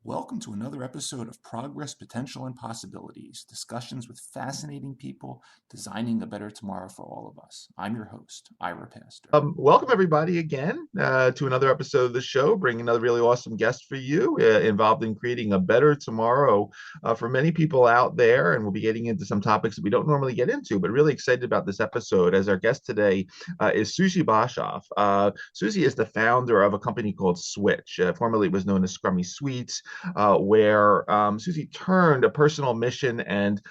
Welcome to another episode of Progress, Potential, and Possibilities, discussions with fascinating people designing a better tomorrow for all of us. I'm your host, Ira Pastor. Welcome everybody again to another episode of the show, bringing another really awesome guest for you involved in creating a better tomorrow for many people out there. And we'll be getting into some topics that we don't normally get into, but really excited about this episode as our guest today is Siouxie Boshoff. Siouxie is the founder of a company called Switch. Formerly it was known as Scrummy Sweets, where Siouxie turned a personal mission and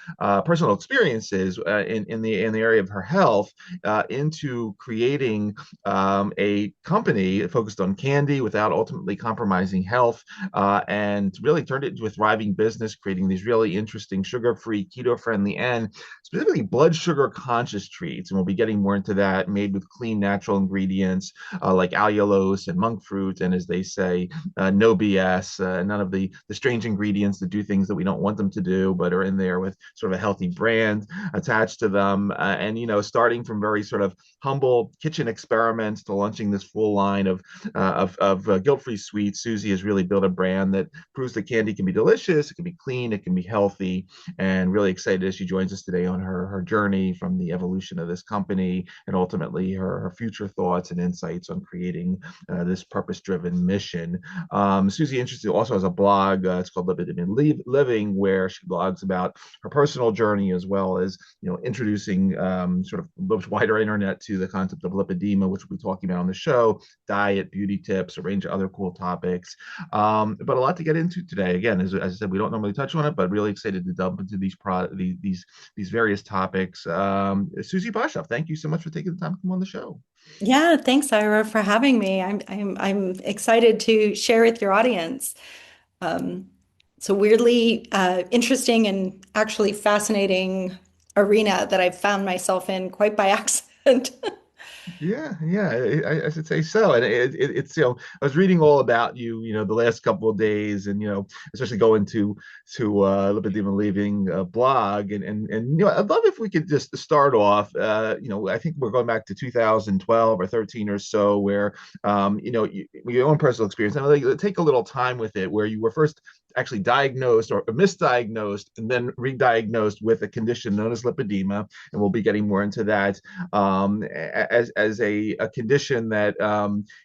personal experiences in the area of her health into creating a company focused on candy without ultimately compromising health, and really turned it into a thriving business, creating these really interesting sugar-free, keto-friendly, and specifically blood sugar conscious treats. And we'll be getting more into that, made with clean, natural ingredients like allulose and monk fruit, and as they say, no BS, none of the strange ingredients that do things that we don't want them to do, but are in there with sort of a healthy brand attached to them. And starting from very sort of humble kitchen experiments to launching this full line of guilt-free sweets, Siouxie has really built a brand that proves that candy can be delicious, it can be clean, it can be healthy, and really excited as she joins us today on her journey from the evolution of this company and ultimately her future thoughts and insights on creating this purpose-driven mission. Siouxie interested also has a blog. It's called Lipedema Living, where she blogs about her personal journey as well as introducing sort of much wider internet to the concept of lipedema, which we'll be talking about on the show, diet, beauty tips, a range of other cool topics. But a lot to get into today. Again, as I said, we don't normally touch on it, but really excited to dump into these various topics. Siouxie Boshoff, thank you so much for taking the time to come on the show. Yeah, thanks, Ira, for having me. I'm excited to share with your audience. It's a weirdly interesting and actually fascinating arena that I've found myself in quite by accident. Yeah, I should say so. And it's I was reading all about you, the last couple of days, and especially going to Lipedema Leaving blog, and I'd love if we could just start off. I think we're going back to 2012 or 13 or so, where your own personal experience. And like, take a little time with it, where you were first actually diagnosed or misdiagnosed and then re-diagnosed with a condition known as lipedema, and we'll be getting more into that as a condition that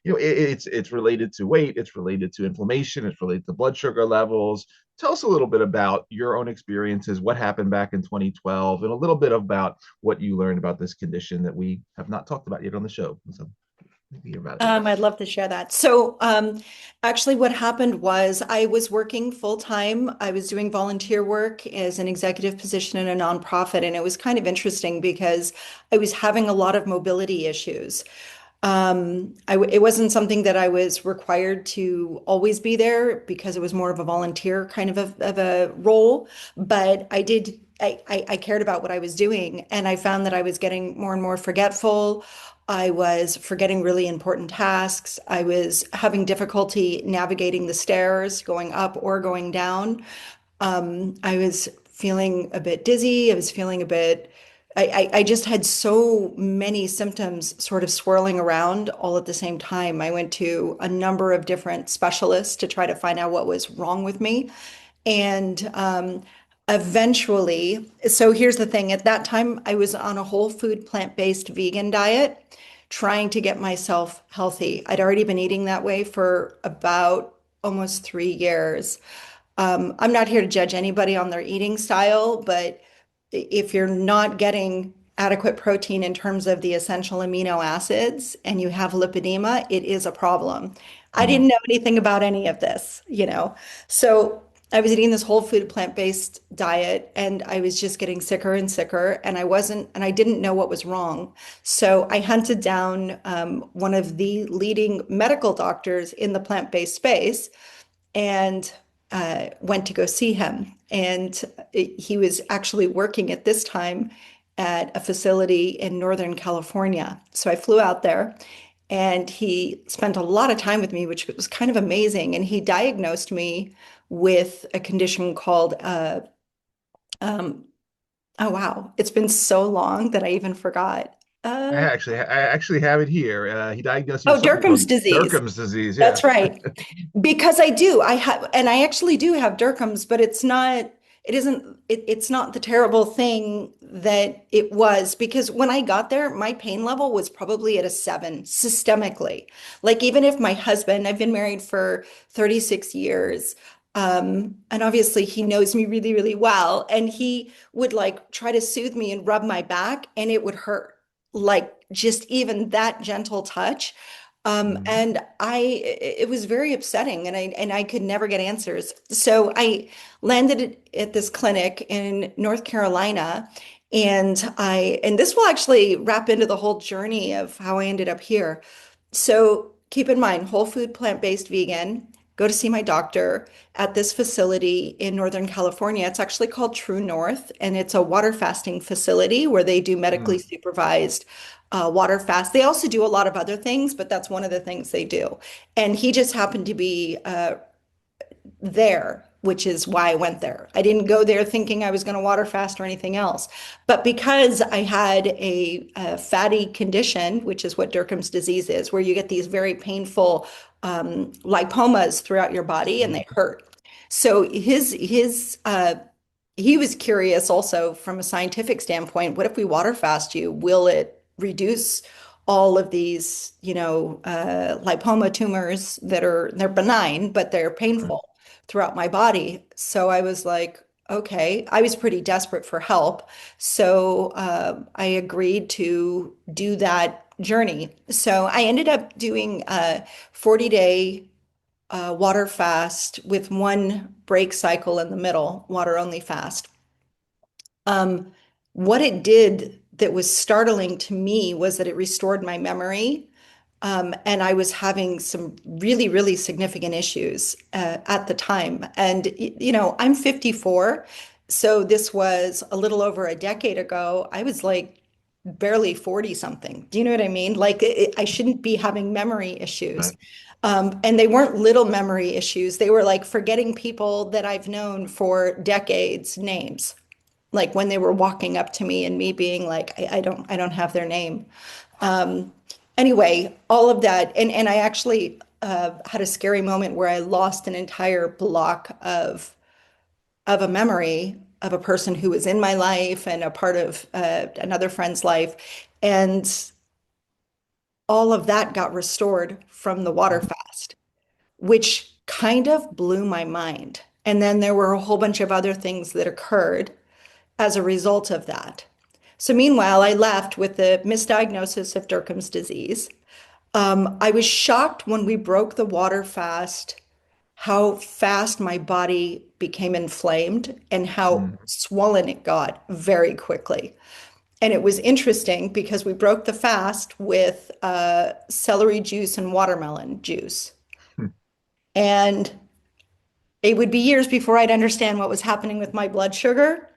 it's related to weight, it's related to inflammation, it's related to blood sugar levels. Tell us a little bit about your own experiences, what happened back in 2012, and a little bit about what you learned about this condition that we have not talked about yet on the show. So hear about it. I'd love to share that. So, actually, what happened was I was working full time. I was doing volunteer work as an executive position in a nonprofit, and it was kind of interesting because I was having a lot of mobility issues. It wasn't something that I was required to always be there because it was more of a volunteer kind of a role, but I cared about what I was doing, and I found that I was getting more and more forgetful. I was forgetting really important tasks. I was having difficulty navigating the stairs, going up or going down. I was feeling a bit dizzy. I was feeling a bit, I just had so many symptoms sort of swirling around all at the same time. I went to a number of different specialists to try to find out what was wrong with me. And eventually, so here's the thing, at that time, I was on a whole food, plant-based vegan diet, trying to get myself healthy. I'd already been eating that way for about almost 3 years. I'm not here to judge anybody on their eating style, but if you're not getting adequate protein in terms of the essential amino acids and you have lipedema, it is a problem. I Mm. didn't know anything about any of this, you know. So I was eating this whole food plant-based diet and I was just getting sicker and sicker and I didn't know what was wrong. So I hunted down one of the leading medical doctors in the plant-based space and went to go see him. And he was actually working at this time at a facility in Northern California. So I flew out there and he spent a lot of time with me, which was kind of amazing. And he diagnosed me with a condition called, um, oh wow, it's been so long that I even forgot. I actually have it here. He diagnosed you with Oh, something Derkim's called disease. Derkim's disease. Yeah. That's right. Because I do. I have, and I actually do have Derkim's, but it's not the terrible thing that it was because when I got there, my pain level was probably at a 7 systemically. Like even if my husband, I've been married for 36 years, and obviously he knows me really, really well, and he would like try to soothe me and rub my back, and it would hurt. Like just even that gentle touch. Mhm. And it was very upsetting, and I could never get answers. So I landed at this clinic in North Carolina, and this will actually wrap into the whole journey of how I ended up here. So keep in mind, whole food, plant-based vegan. Go to see my doctor at this facility in Northern California. It's actually called True North, and it's a water fasting facility where they do medically Mm. supervised water fast. They also do a lot of other things, but that's one of the things they do. And he just happened to be there, which is why I went there. I didn't go there thinking I was going to water fast or anything else. But because I had a fatty condition, which is what Derkim's disease is, where you get these very painful lipomas throughout your body and Mm. they hurt. So he was curious also from a scientific standpoint, what if we water fast you? Will it reduce all of these, lipoma tumors they're benign, but they're Right. painful throughout my body? So I was like, okay, I was pretty desperate for help. So I agreed to do that journey. So I ended up doing a 40-day water fast with one break cycle in the middle, water only fast. Um, what it did that was startling to me was that it restored my memory. And I was having some really, really significant issues at the time. And, I'm 54. So this was a little over a decade ago. I was like barely 40 something. Do you know what I mean? Like I shouldn't be having memory issues. Right. And they weren't little memory issues. They were like forgetting people that I've known for decades, names, like when they were walking up to me and me being like, I don't have their name. Um, anyway, all of that, and I actually had a scary moment where I lost an entire block of a memory of a person who was in my life and a part of another friend's life, and all of that got restored from the water fast, which kind of blew my mind. And then there were a whole bunch of other things that occurred as a result of that. So meanwhile, I left with the misdiagnosis of Derkim's disease. I was shocked when we broke the water fast, how fast my body became inflamed and how Mm. swollen it got very quickly. And it was interesting because we broke the fast with celery juice and watermelon juice. Hmm. And it would be years before I'd understand what was happening with my blood sugar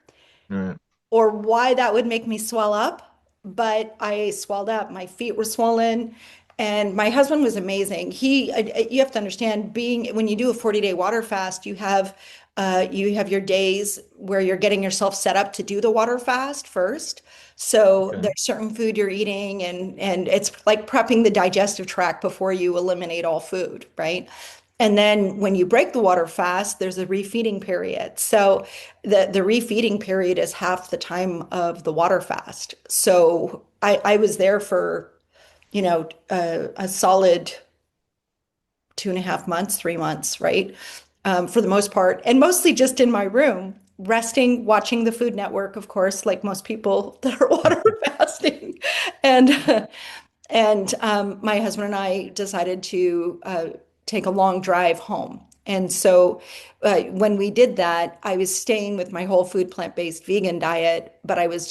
Right. or why that would make me swell up, but I swelled up. My feet were swollen, and my husband was amazing. You have to understand, being when you do a 40-day water fast, you have your days where you're getting yourself set up to do the water fast first. So Okay. there's certain food you're eating, and it's like prepping the digestive tract before you eliminate all food, right? And then when you break the water fast, there's a refeeding period. So the refeeding period is half the time of the water fast. So I was there for, a solid 2.5 months, 3 months, right? For the most part, and mostly just in my room, resting, watching the Food Network, of course, like most people that are water fasting. And my husband and I decided to take a long drive home. And so when we did that, I was staying with my whole food plant-based vegan diet, but I was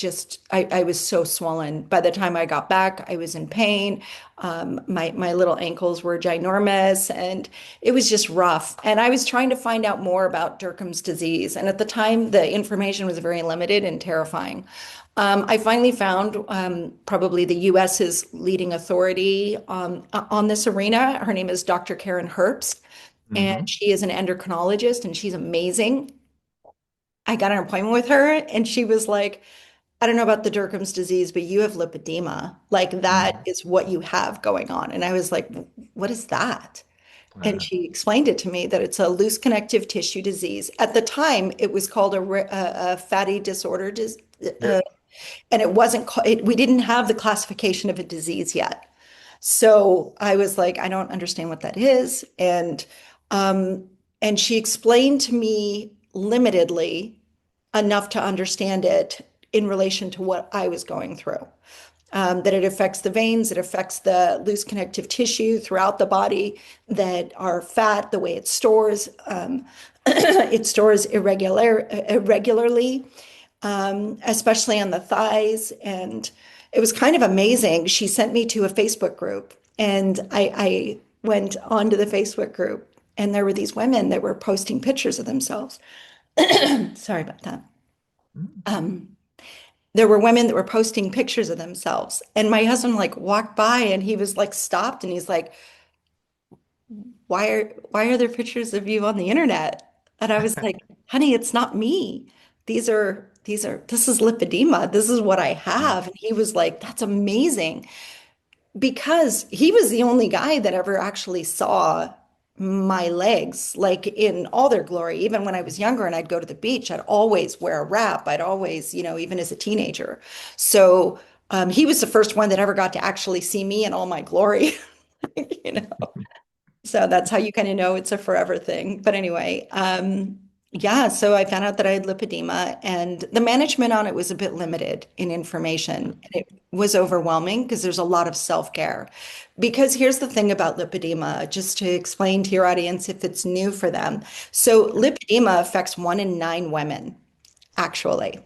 so swollen. By the time I got back, I was in pain. My little ankles were ginormous, and it was just rough. And I was trying to find out more about Derkham's disease. And at the time, the information was very limited and terrifying. I finally found probably the US's leading authority on this arena. Her name is Dr. Karen Herbst, and Hmm. she is an endocrinologist, and she's amazing. I got an appointment with her, and she was like, I don't know about the Derkham's disease, but you have lipedema. Like that is what you have going on. And I was like, what is that? And she explained it to me that it's a loose connective tissue disease. At the time, it was called a fatty disorder, Yep. and it wasn't, we didn't have the classification of a disease yet. So I was like, I don't understand what that is. Um, and she explained to me limitedly enough to understand it in relation to what I was going through. That it affects the veins, it affects the loose connective tissue throughout the body that are fat, the way it stores. It stores irregularly, especially on the thighs. And it was kind of amazing. She sent me to a Facebook group, and I went onto the Facebook group, and there were these women that were posting pictures of themselves. Sorry about that. Um, there were women that were posting pictures of themselves, and my husband like walked by, and he was like stopped, and he's like, why are there pictures of you on the internet? And I was like, honey, it's not me. This is lipedema. This is what I have. And he was like, that's amazing. Because he was the only guy that ever actually saw my legs like in all their glory. Even when I was younger and I'd go to the beach, I'd always wear a wrap. I'd always, even as a teenager. So he was the first one that ever got to actually see me in all my glory, you know. So that's how you kind of know it's a forever thing. But anyway, yeah, so I found out that I had lipedema, and the management on it was a bit limited in information. And it was overwhelming because there's a lot of self-care. Because here's the thing about lipedema, just to explain to your audience if it's new for them. So lipedema affects 1 in 9 women, actually.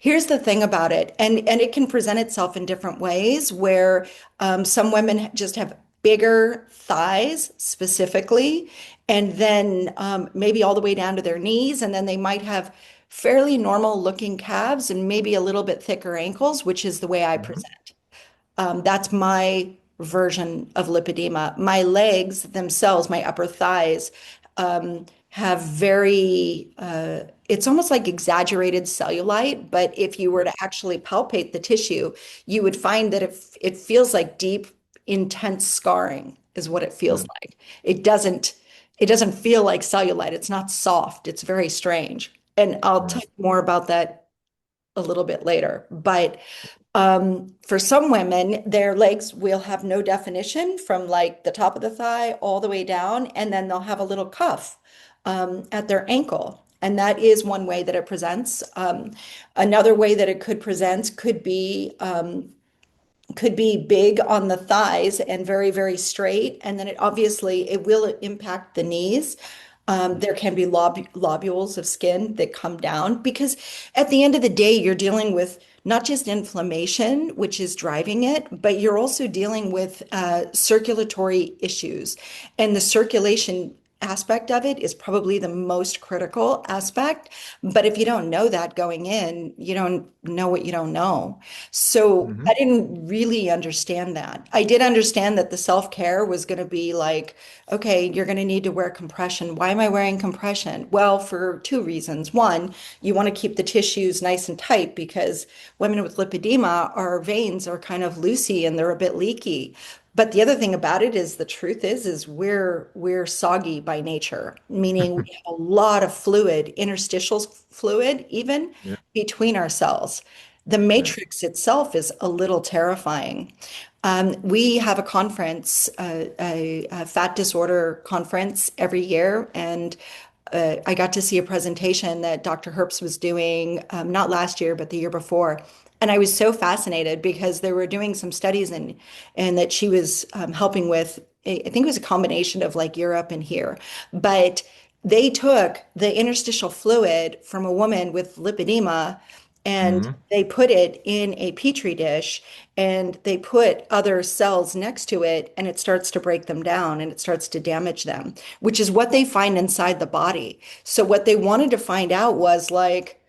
Here's the thing about it, and it can present itself in different ways where some women just have bigger thighs specifically, and then maybe all the way down to their knees, and then they might have fairly normal looking calves and maybe a little bit thicker ankles, which is the way I Hmm. present. That's my version of lipedema. My legs themselves, my upper thighs, have it's almost like exaggerated cellulite, but if you were to actually palpate the tissue, you would find that it feels like deep, intense scarring is what it feels like. It doesn't feel like cellulite. It's not soft. It's very strange. And I'll tell you more about that a little bit later. But for some women, their legs will have no definition from like the top of the thigh all the way down, and then they'll have a little cuff at their ankle. And that is one way that it presents. Another way that it could present could be big on the thighs and very, very straight. And then it will impact the knees. There can be lobules of skin that come down because at the end of the day, you're dealing with not just inflammation, which is driving it, but you're also dealing with circulatory issues. And the circulation aspect of it is probably the most critical aspect. But if you don't know that going in, you don't know what you don't know. So Hmm. I didn't really understand that. I did understand that the self-care was going to be like, okay, you're going to need to wear compression. Why am I wearing compression? Well, for 2 reasons. One, you want to keep the tissues nice and tight because women with lipedema, our veins are kind of loosey and they're a bit leaky. But the other thing about it is the truth is we're soggy by nature, meaning we have a lot of fluid, interstitial fluid, even Yeah. between our cells. The Right. matrix itself is a little terrifying. We have a conference, a fat disorder conference every year, and I got to see a presentation that Dr. Herbst was doing, not last year, but the year before. And I was so fascinated because they were doing some studies and that she was helping with, I think it was a combination of like Europe and here. But they took the interstitial fluid from a woman with lipedema and Hmm. they put it in a petri dish and they put other cells next to it and it starts to break them down and it starts to damage them, which is what they find inside the body. So what they wanted to find out was like,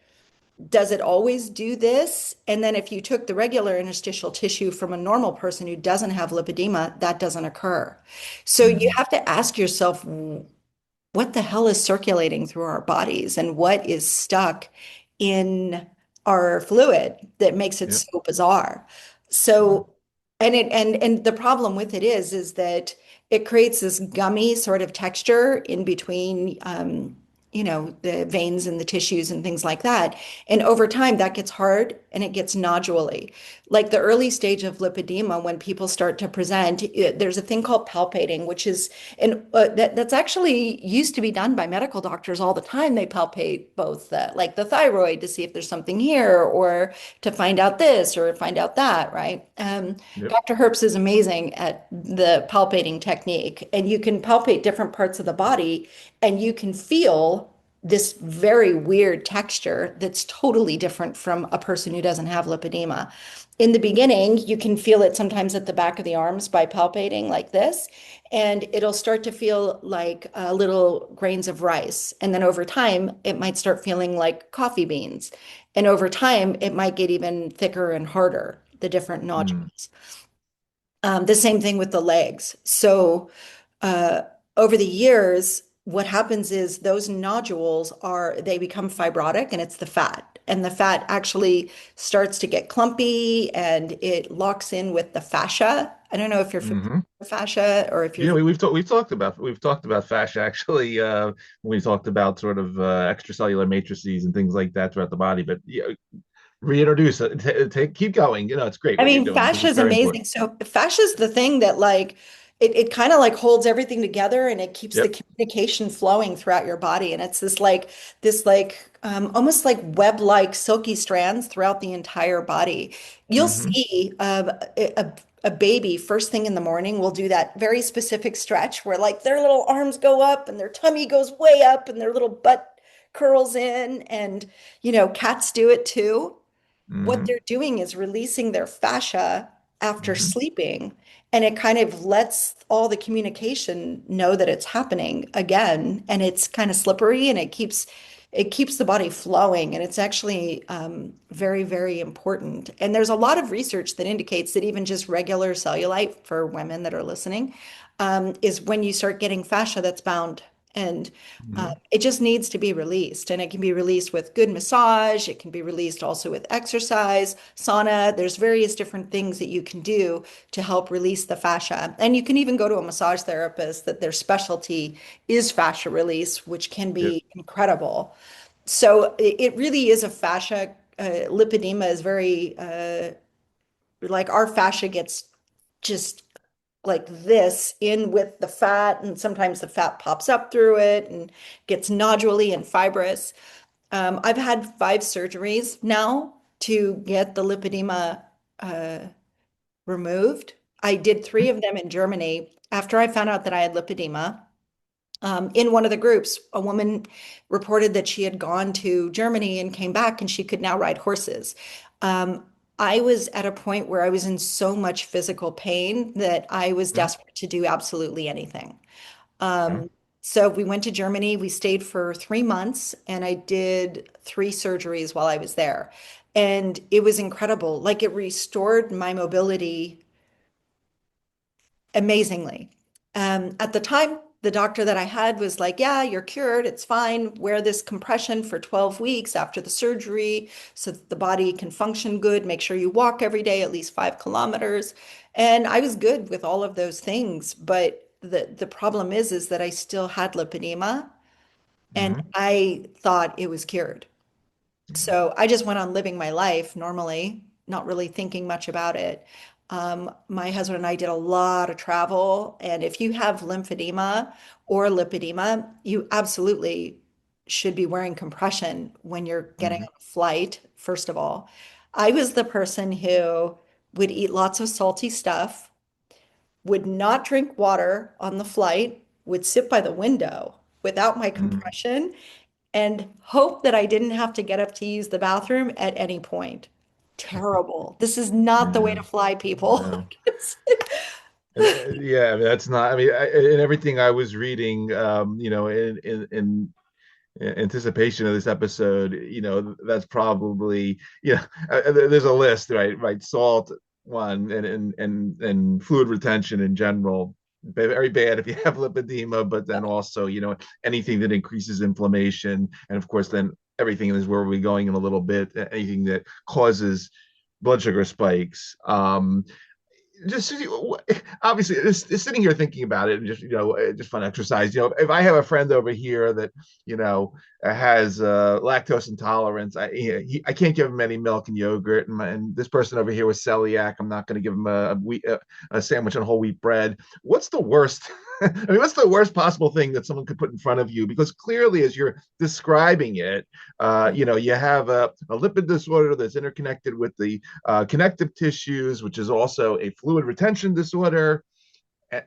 does it always do this? And then if you took the regular interstitial tissue from a normal person who doesn't have lipedema, that doesn't occur. So you Hmm. have to ask yourself, what the hell is circulating through our bodies and what is stuck in our fluid that makes it Yep. so bizarre. So, and the problem with it is that it creates this gummy sort of texture in between, the veins and the tissues and things like that. And over time, that gets hard and it gets nodulary. Like the early stage of lipedema, when people start to present, there's a thing called palpating, which is, and that's actually used to be done by medical doctors all the time. They palpate both like the thyroid to see if there's something here or to find out this or find out that, right? Yep. Dr. Herbst is amazing at the palpating technique, and you can palpate different parts of the body and you can feel this very weird texture that's totally different from a person who doesn't have lipedema. In the beginning, you can feel it sometimes at the back of the arms by palpating like this, and it'll start to feel like little grains of rice. And then over time, it might start feeling like coffee beans. And over time, it might get even thicker and harder, the different Mm. nodules. The same thing with the legs. So, uh, over the years, what happens is those nodules they become fibrotic and it's the fat. And the fat actually starts to get clumpy and it locks in with the fascia. I don't know if you're familiar Hmm. with fascia or if You you're, know, we've talked about fascia actually when we talked about sort of extracellular matrices and things like that throughout the body. But yeah, reintroduce it. Keep going. It's great I what you're mean, doing because fascia it's is very important. amazing. So fascia is the thing that like it kind of like holds everything together and it keeps the Yep. communication flowing throughout your body. And it's this almost like web-like silky strands throughout the entire body. You'll Hmm. see a baby first thing in the morning will do that very specific stretch where like their little arms go up and their tummy goes way up and their little butt curls in. And cats do it too. What Hmm. they're doing is releasing their fascia after Hmm. sleeping, and it kind of lets all the communication know that it's happening again, and it's kind of slippery and it keeps the body flowing, and it's actually very, very important. And there's a lot of research that indicates that even just regular cellulite for women that are listening is when you start getting fascia that's bound. And Hmm. it just needs to be released. And it can be released with good massage. It can be released also with exercise, sauna. There's various different things that you can do to help release the fascia. And you can even go to a massage therapist that their specialty is fascia release, which can Yep. be incredible. So it really is a fascia. Lipedema is very, like our fascia gets just like this in with the fat, and sometimes the fat pops up through it and gets noduly and fibrous. I've had 5 surgeries now to get the lipedema uh, removed. I did 3 of them in Germany after I found out that I had lipedema. In one of the groups, a woman reported that she had gone to Germany and came back and she could now ride horses. Um, I was at a point where I was in so much physical pain that I was Yeah. desperate to do absolutely anything. Okay. So we went to Germany. We stayed for 3 months and I did 3 surgeries while I was there. And it was incredible. Like it restored my mobility amazingly. At the time, the doctor that I had was like, yeah, you're cured. It's fine. Wear this compression for 12 weeks after the surgery so that the body can function good. Make sure you walk every day, at least 5 kilometers. And I was good with all of those things. But the problem is that I still had lipedema and Hmm. I thought it was cured. So I just went on living my life normally, not really thinking much about it. My husband and I did a lot of travel, and if you have lymphedema or lipedema, you absolutely should be wearing compression when you're getting Mhm. on a flight, first of all. I was the person who would eat lots of salty stuff, would not drink water on the flight, would sit by the window without my Mhm. compression, and hope that I didn't have to get up to use the bathroom at any point. Terrible. This is not the way Yeah. to fly, people. No. And yeah, I mean, that's not. I mean, in everything I was reading, in anticipation of this episode, that's probably, there's a list, right? Right, salt one, and fluid retention in general. Very bad if you have lipedema, but then also, anything that increases inflammation, and of course, then everything is where we're going in a little bit. Anything that causes blood sugar spikes. Just obviously just sitting here thinking about it, and just just fun exercise. If I have a friend over here that has lactose intolerance, I can't give him any milk and yogurt, and this person over here with celiac, I'm not going to give him a sandwich on whole wheat bread. What's the worst? I mean, what's the worst possible thing that someone could put in front of you? Because clearly, as you're describing it, you have a lipid disorder that's interconnected with the connective tissues, which is also a fluid retention disorder. I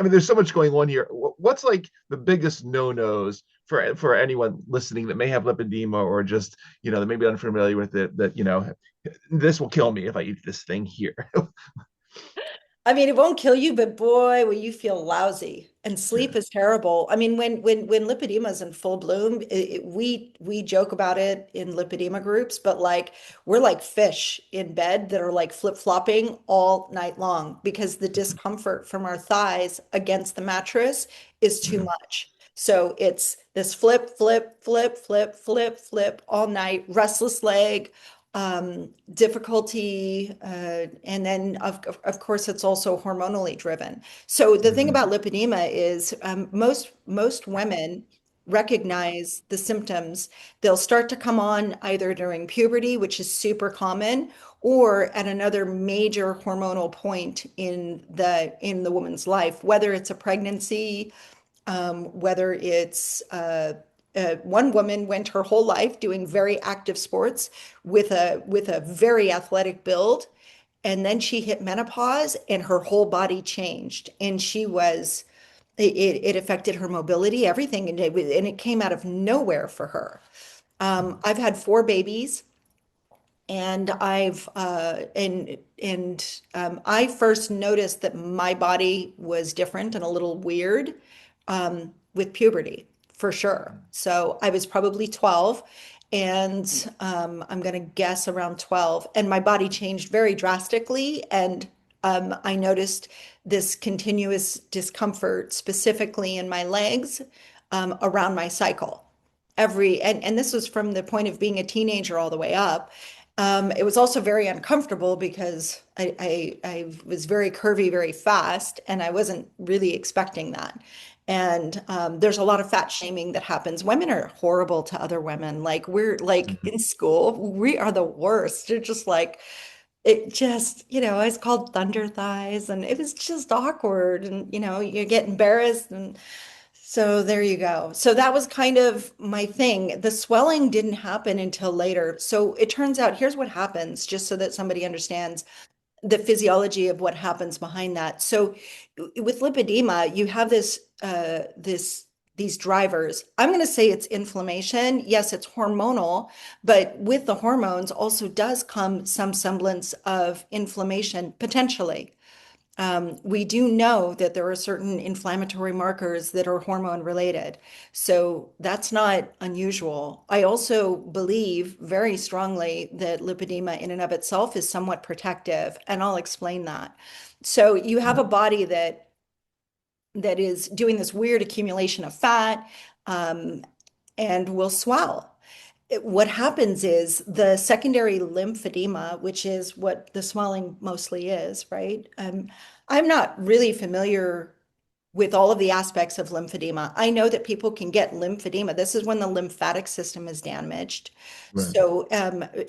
mean, there's so much going on here. What's like the biggest no-nos for anyone listening that may have lipedema, or just that may be unfamiliar with it, that this will kill me if I eat this thing here? I mean, it won't kill you, but boy, will you feel lousy. And sleep Yeah. is terrible. I mean, when lipedema is in full bloom, we joke about it in lipedema groups, but like we're like fish in bed that are like flip-flopping all night long because the discomfort from our thighs against the mattress is too Mhm. much. So it's this flip, flip, flip, flip, flip, flip all night, restless leg, difficulty, and then of course it's also hormonally driven. So the thing Mhm. about lipedema is most women recognize the symptoms. They'll start to come on either during puberty, which is super common, or at another major hormonal point in the woman's life, whether it's a pregnancy, whether it's one woman went her whole life doing very active sports with a very athletic build, and then she hit menopause and her whole body changed, and it affected her mobility, everything, and it came out of nowhere for her. I've had four babies. And I first noticed that my body was different and a little weird with puberty, for sure. So I was probably 12, and I'm going to guess around 12, and my body changed very drastically, and I noticed this continuous discomfort, specifically in my legs, around my cycle. And this was from the point of being a teenager all the way up. It was also very uncomfortable because I was very curvy very fast, and I wasn't really expecting that. And there's a lot of fat shaming that happens. Women are horrible to other women. Like we're like Mhm. in school, we are the worst. They're just like it just, I was called thunder thighs, and it was just awkward. And you get embarrassed, and so there you go. So that was kind of my thing. The swelling didn't happen until later. So it turns out, here's what happens, just so that somebody understands the physiology of what happens behind that. So with lipedema, you have these drivers. I'm going to say it's inflammation. Yes, it's hormonal, but with the hormones also does come some semblance of inflammation potentially. We do know that there are certain inflammatory markers that are hormone related. So that's not unusual. I also believe very strongly that lipedema in and of itself is somewhat protective, and I'll explain that. So you have a body that is doing this weird accumulation of fat, um, and will swell. What happens is the secondary lymphedema, which is what the swelling mostly is, right? I'm not really familiar with all of the aspects of lymphedema. I know that people can get lymphedema. This is when the lymphatic system is damaged. Right. So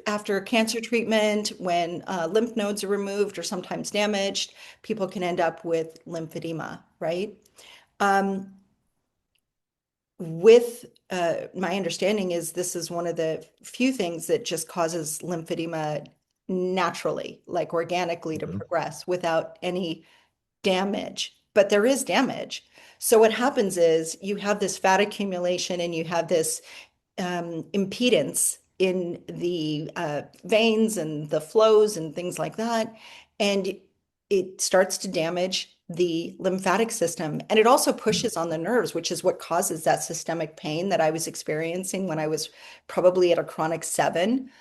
after cancer treatment, when lymph nodes are removed or sometimes damaged, people can end up with lymphedema, right? Um, with my understanding is this is one of the few things that just causes lymphedema naturally, like organically to Mhm. progress without any damage. But there is damage. So what happens is you have this fat accumulation and you have this impedance in the veins and the flows and things like that. And it starts to damage the lymphatic system. And it also pushes on the nerves, which is what causes that systemic pain that I was experiencing when I was probably at a chronic 7.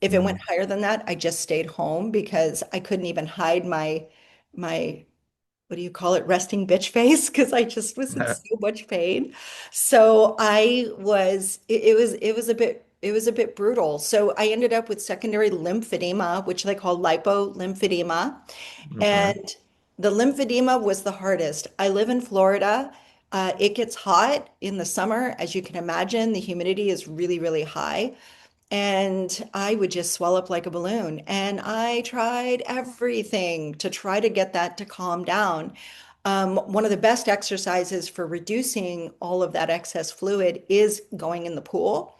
If it went Mhm. higher than that, I just stayed home because I couldn't even hide my what do you call it, resting bitch face, because I just was in so much pain. So it was a bit brutal. So I ended up with secondary lymphedema, which they call lipolymphedema. Okay. And the lymphedema was the hardest. I live in Florida. It gets hot in the summer, as you can imagine. The humidity is really, really high. And I would just swell up like a balloon. And I tried everything to try to get that to calm down. One of the best exercises for reducing all of that excess fluid is going in the pool,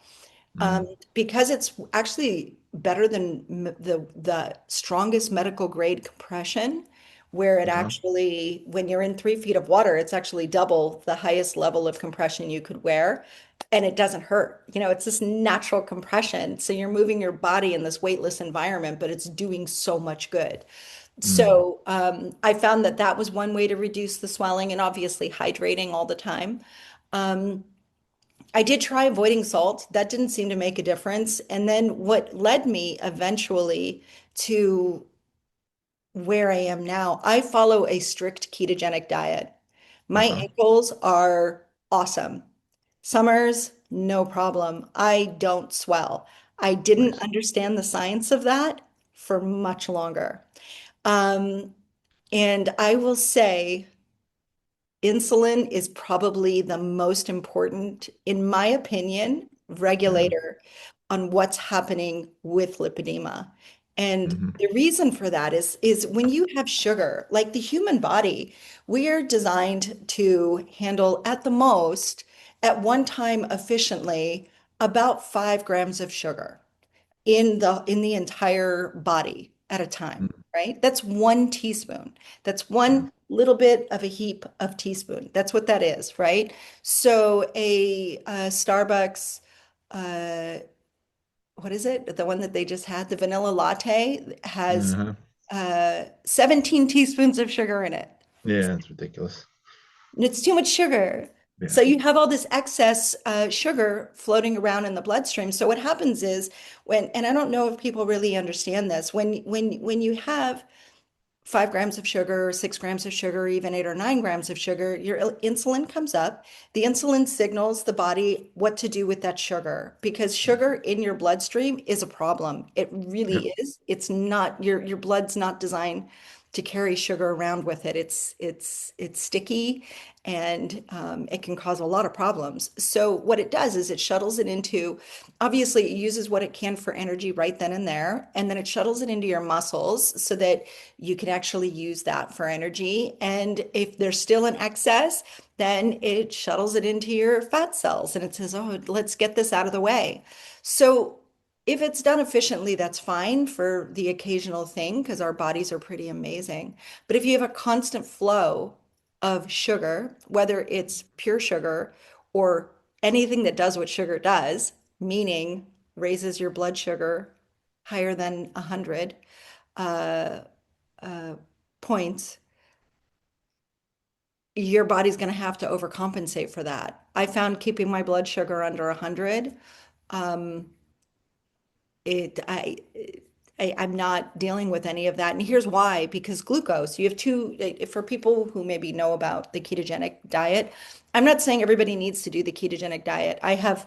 um, Mm. because it's actually better than the strongest medical grade compression, where it Okay. actually, when you're in 3 feet of water, it's actually double the highest level of compression you could wear, and it doesn't hurt. It's this natural compression, so you're moving your body in this weightless environment, but it's doing so much good. Mm. So I found that that was one way to reduce the swelling, and obviously hydrating all the time. Um, I did try avoiding salt. That didn't seem to make a difference. And then what led me eventually to where I am now, I follow a strict ketogenic diet. My Okay. ankles are awesome. Summers, no problem. I don't swell. I didn't Nice. understand the science of that for much longer. Um, and I will say, insulin is probably the most important, in my opinion, Yeah. regulator on what's happening with lipedema. And Hmm. the reason for that is when you have sugar, like the human body, we are designed to handle at the most, at one time efficiently, about 5 grams of sugar in the entire body at a time, right? That's 1 teaspoon. That's Yeah. one little bit of a heap of teaspoon. That's what that is, right? So Starbucks, uh, what is it? The one that they just had, the vanilla latte, has Uh-huh. 17 teaspoons of sugar in it. Yeah, it's ridiculous. It's too much sugar. Yeah. So you have all this excess sugar floating around in the bloodstream. So what happens is and I don't know if people really understand this, when you have 5 grams of sugar, 6 grams of sugar, even 8 or 9 grams of sugar, your insulin comes up. The insulin signals the body what to do with that sugar because sugar in your bloodstream is a problem. It Yep. really is. It's not your blood's not designed to carry sugar around with it. It's sticky and it can cause a lot of problems. So what it does is it shuttles it into, obviously it uses what it can for energy right then and there, and then it shuttles it into your muscles so that you can actually use that for energy. And if there's still an excess, then it shuttles it into your fat cells and it says, oh, let's get this out of the way. So if it's done efficiently, that's fine for the occasional thing because our bodies are pretty amazing. But if you have a constant flow of sugar, whether it's pure sugar or anything that does what sugar does, meaning raises your blood sugar higher than 100 uh, uh, points, your body's going to have to overcompensate for that. I found keeping my blood sugar under 100, um, it I'm not dealing with any of that. And here's why, because glucose, you have two, for people who maybe know about the ketogenic diet, I'm not saying everybody needs to do the ketogenic diet. I have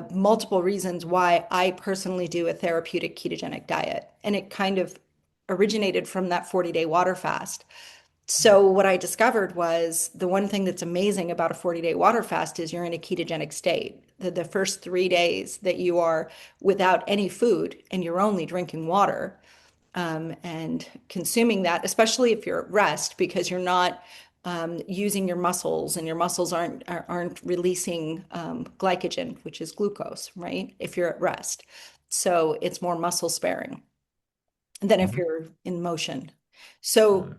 multiple reasons why I personally do a therapeutic ketogenic diet. And it kind of originated from that 40-day water fast. So what I discovered was the one thing that's amazing about a 40-day water fast is you're in a ketogenic state. The first 3 days that you are without any food and you're only drinking water, and consuming that, especially if you're at rest, because you're not using your muscles, and your muscles aren't releasing glycogen, which is glucose, right? If you're at rest. So it's more muscle sparing than if Mhm. you're in motion. So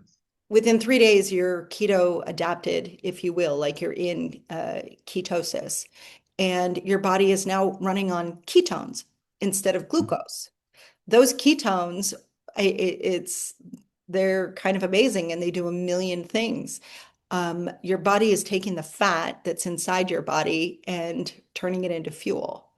within 3 days, you're keto adapted, if you will, like you're in ketosis, and your body is now running on ketones instead of glucose. Those ketones, it's they're kind of amazing and they do a million things. Your body is taking the fat that's inside your body and turning it into fuel.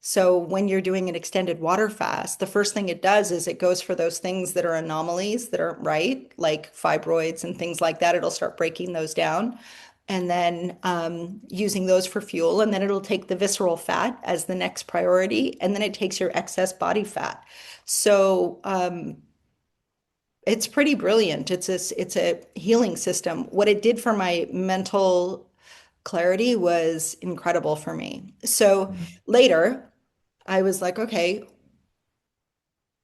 So when you're doing an extended water fast, the first thing it does is it goes for those things that are anomalies that aren't right, like fibroids and things like that. It'll start breaking those down and then using those for fuel. And then it'll take the visceral fat as the next priority. And then it takes your excess body fat. So it's pretty brilliant. It's a healing system. What it did for my mental clarity was incredible for me. So Mhm. later, I was like, okay,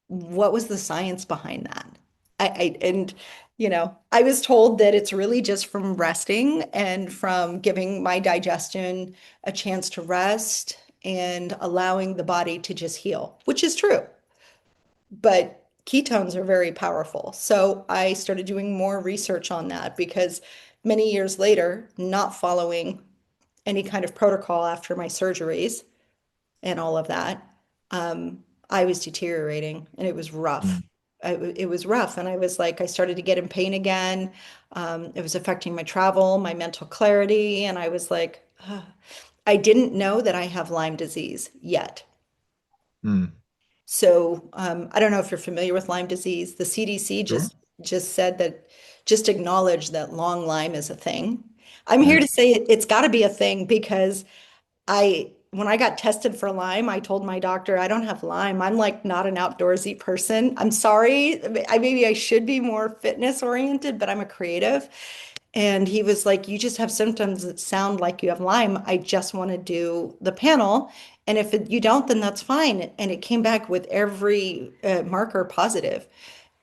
what was the science behind that? And I was told that it's really just from resting and from giving my digestion a chance to rest and allowing the body to just heal, which is true. But ketones are very powerful. So I started doing more research on that because many years later, not following any kind of protocol after my surgeries and all of that, I was deteriorating and it was rough. Mhm. It was rough. And I was like, I started to get in pain again. It was affecting my travel, my mental clarity. And I was like, "Ugh." I didn't know that I have Lyme disease yet. Mhm. So I don't know if you're familiar with Lyme disease. The CDC Sure. just said that just acknowledge that long Lyme is a thing. I'm here Yeah. to say it's got to be a thing because when I got tested for Lyme, I told my doctor I don't have Lyme. I'm like not an outdoorsy person. I'm sorry. Maybe I should be more fitness oriented, but I'm a creative. And he was like, you just have symptoms that sound like you have Lyme. I just want to do the panel. And if you don't, then that's fine. And it came back with every marker positive.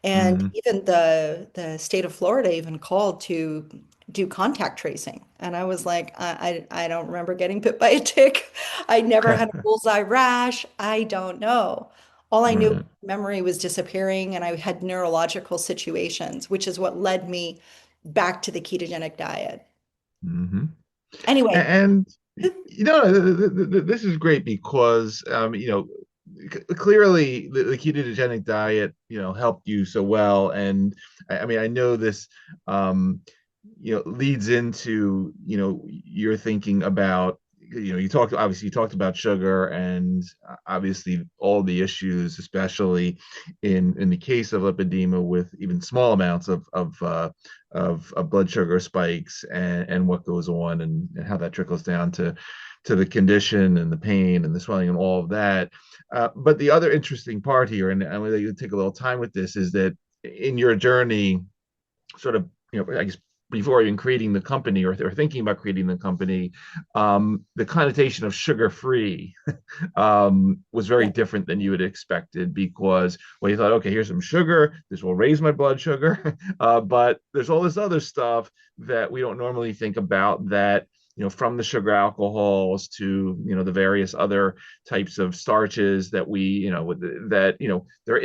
And Mhm. even the state of Florida even called to do contact tracing. And I was like, I don't remember getting bit by a tick. I never had a bullseye rash. I don't know. All I knew, Right. memory was disappearing, and I had neurological situations, which is what led me back to the ketogenic diet. Mhm. Anyway, And this is great because clearly the ketogenic diet helped you so well, and I mean I know this leads into you're thinking about you talked about sugar and obviously all the issues, especially in the case of lipedema with even small amounts of blood sugar spikes and what goes on and how that trickles down to the condition and the pain and the swelling and all of that. But the other interesting part here, and I'm going to take a little time with this, is that in your journey, sort of, I guess before even creating the company or thinking about creating the company, the connotation of sugar free was very yeah, different than you had expected because, well, you thought, okay, here's some sugar. This will raise my blood sugar. But there's all this other stuff that we don't normally think about that, from the sugar alcohols to, the various other types of starches that they're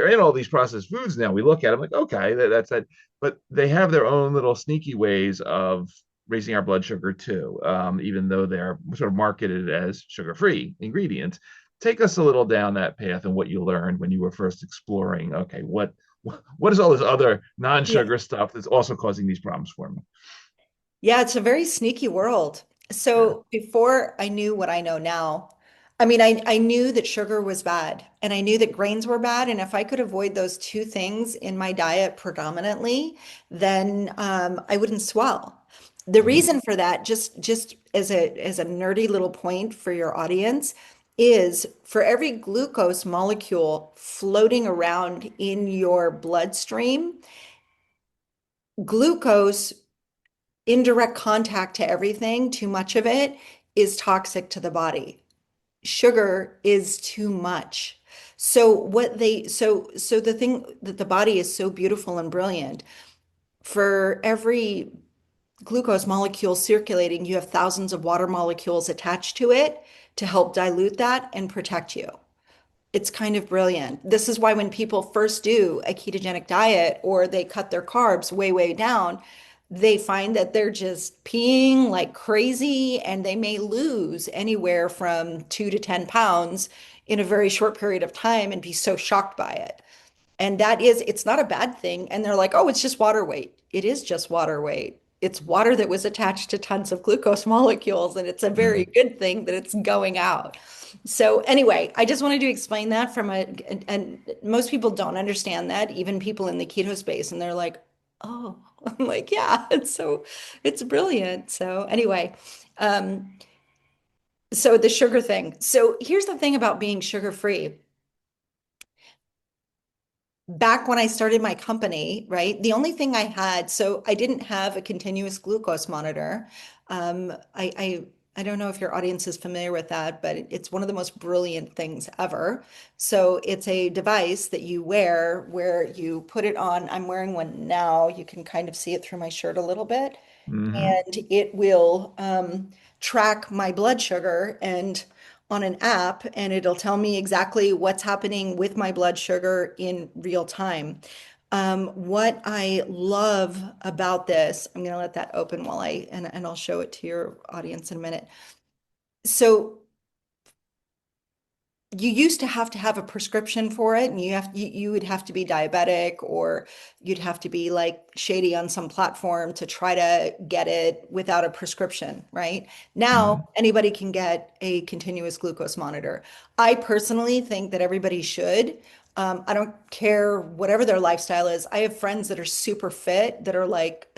in all these processed foods now. We look at them like, okay, that's that. But they have their own little sneaky ways of raising our blood sugar too, even though they're sort of marketed as sugar-free ingredients. Take us a little down that path and what you learned when you were first exploring. Okay, what is all this other yeah. non-sugar stuff that's also causing these problems for me? Yeah, it's a very sneaky world. Yeah. So before I knew what I know now, I mean, I knew that sugar was bad and I knew that grains were bad. And if I could avoid those two things in my diet predominantly, then I wouldn't swell. The Mhm. reason for that, just as a nerdy little point for your audience, is for every glucose molecule floating around in your bloodstream, glucose in direct contact to everything, too much of it is toxic to the body. Sugar is too much. So the thing that the body is so beautiful and brilliant. For every glucose molecule circulating, you have thousands of water molecules attached to it to help dilute that and protect you. It's kind of brilliant. This is why when people first do a ketogenic diet or they cut their carbs way, way down, they find that they're just peeing like crazy and they may lose anywhere from 2 to 10 pounds in a very short period of time and be so shocked by it. And it's not a bad thing. And they're like, oh, it's just water weight. It is just water weight. It's water that was attached to tons of glucose molecules, and it's a very Mhm. good thing that it's going out. So anyway, I just wanted to explain that and most people don't understand that, even people in the keto space, and they're like, oh, I'm like, yeah, it's brilliant. So anyway, um, so the sugar thing. So here's the thing about being sugar free. Back when I started my company, right? The only thing I had, so I didn't have a continuous glucose monitor. I don't know if your audience is familiar with that, but it's one of the most brilliant things ever. So it's a device that you wear where you put it on. I'm wearing one now. You can kind of see it through my shirt a little bit, Mhm. and it will track my blood sugar and on an app, and it'll tell me exactly what's happening with my blood sugar in real time. What I love about this, I'm going to let that open while and I'll show it to your audience in a minute. So you used to have a prescription for it, and you would have to be diabetic, or you'd have to be like shady on some platform to try to get it without a prescription, right? Now Mhm. anybody can get a continuous glucose monitor. I personally think that everybody should. I don't care whatever their lifestyle is. I have friends that are super fit that are like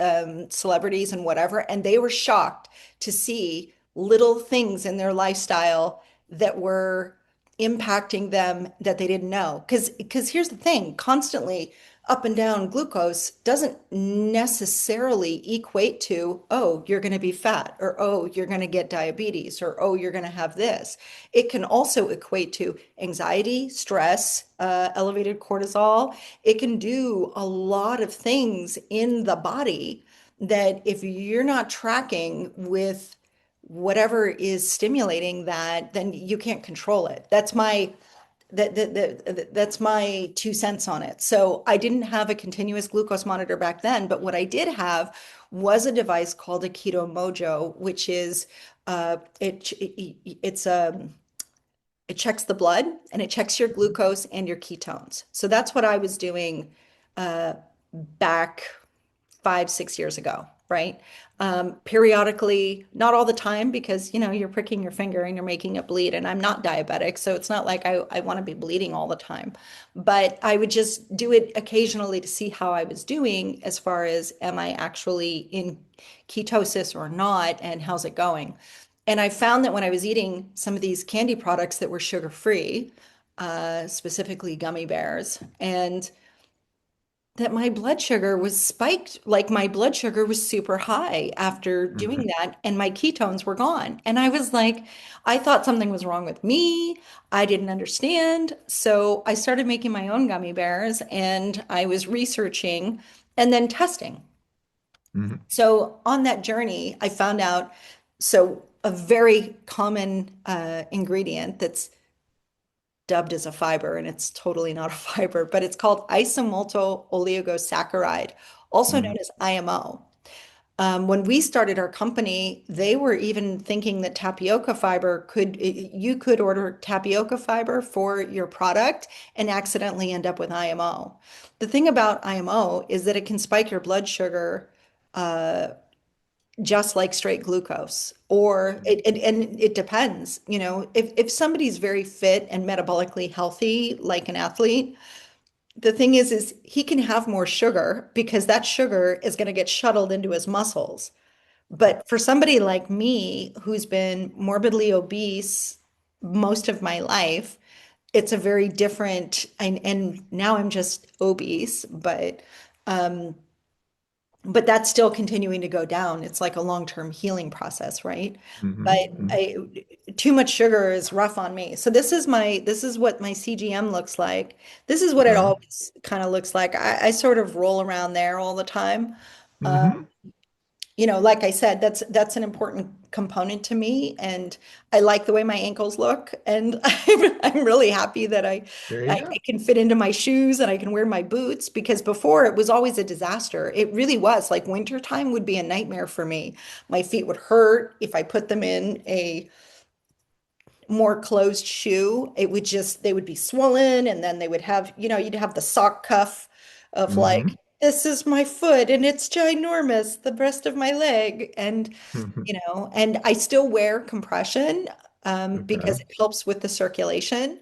celebrities and whatever, and they were shocked to see little things in their lifestyle that were impacting them that they didn't know. Because here's the thing, constantly up and down glucose doesn't necessarily equate to, oh, you're going to be fat, or oh, you're going to get diabetes, or oh, you're going to have this. It can also equate to anxiety, stress, elevated cortisol. It can do a lot of things in the body that if you're not tracking with whatever is stimulating that, then you can't control it. That's my 2 cents on it. So I didn't have a continuous glucose monitor back then, but what I did have was a device called a Keto Mojo, which is it's it checks the blood and it checks your glucose and your ketones. So that's what I was doing back 5, 6 years ago, right? Periodically, not all the time, because you're pricking your finger and you're making it bleed, and I'm not diabetic, so it's not like I want to be bleeding all the time. But I would just do it occasionally to see how I was doing as far as am I actually in ketosis or not, and how's it going. And I found that when I was eating some of these candy products that were sugar-free, specifically gummy bears, and that my blood sugar was spiked, like my blood sugar was super high after doing Mhm. that, and my ketones were gone. And I was like, I thought something was wrong with me. I didn't understand. So I started making my own gummy bears, and I was researching and then testing. Mhm. So on that journey, I found out, so a very common ingredient that's dubbed as a fiber, and it's totally not a fiber, but it's called isomalto oligosaccharide, also known Mhm. as IMO. When we started our company, they were even thinking that tapioca fiber you could order tapioca fiber for your product and accidentally end up with IMO. The thing about IMO is that it can spike your blood sugar just like straight glucose. Or and it depends, if somebody's very fit and metabolically healthy, like an athlete, the thing is he can have more sugar because that sugar is going to get shuttled into his muscles. But for somebody like me who's been morbidly obese most of my life, it's a very different, and now I'm just obese, but that's still continuing to go down. It's like a long-term healing process, right? But Mhm. Mhm. too much sugar is rough on me. So this is what my CGM looks like. This is what it Okay. always kind of looks like. I sort of roll around there all the time. Uh, Mhm. like I said, that's an important component to me, and I like the way my ankles look, and I'm really happy that There you I go. can fit into my shoes and I can wear my boots because before it was always a disaster. It really was. Like wintertime would be a nightmare for me. My feet would hurt if I put them in a more closed shoe, it would just, they would be swollen and then they would have, you'd have the sock cuff of Hmm. like, this is my foot and it's ginormous, the rest of my leg. And I still wear compression Okay. because it helps with the circulation.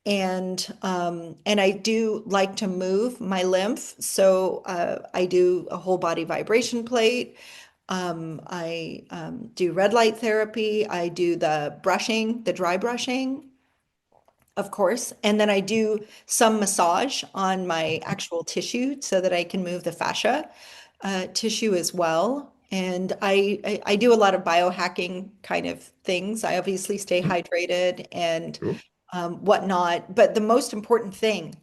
And I do like to move my lymph. So I do a whole body vibration plate. I do red light therapy. I do the brushing, the dry brushing, of course. And then I do some massage on my actual tissue so that I can move the fascia tissue as well. And I do a lot of biohacking kind of things. I obviously stay hydrated and Cool. whatnot. But the most important thing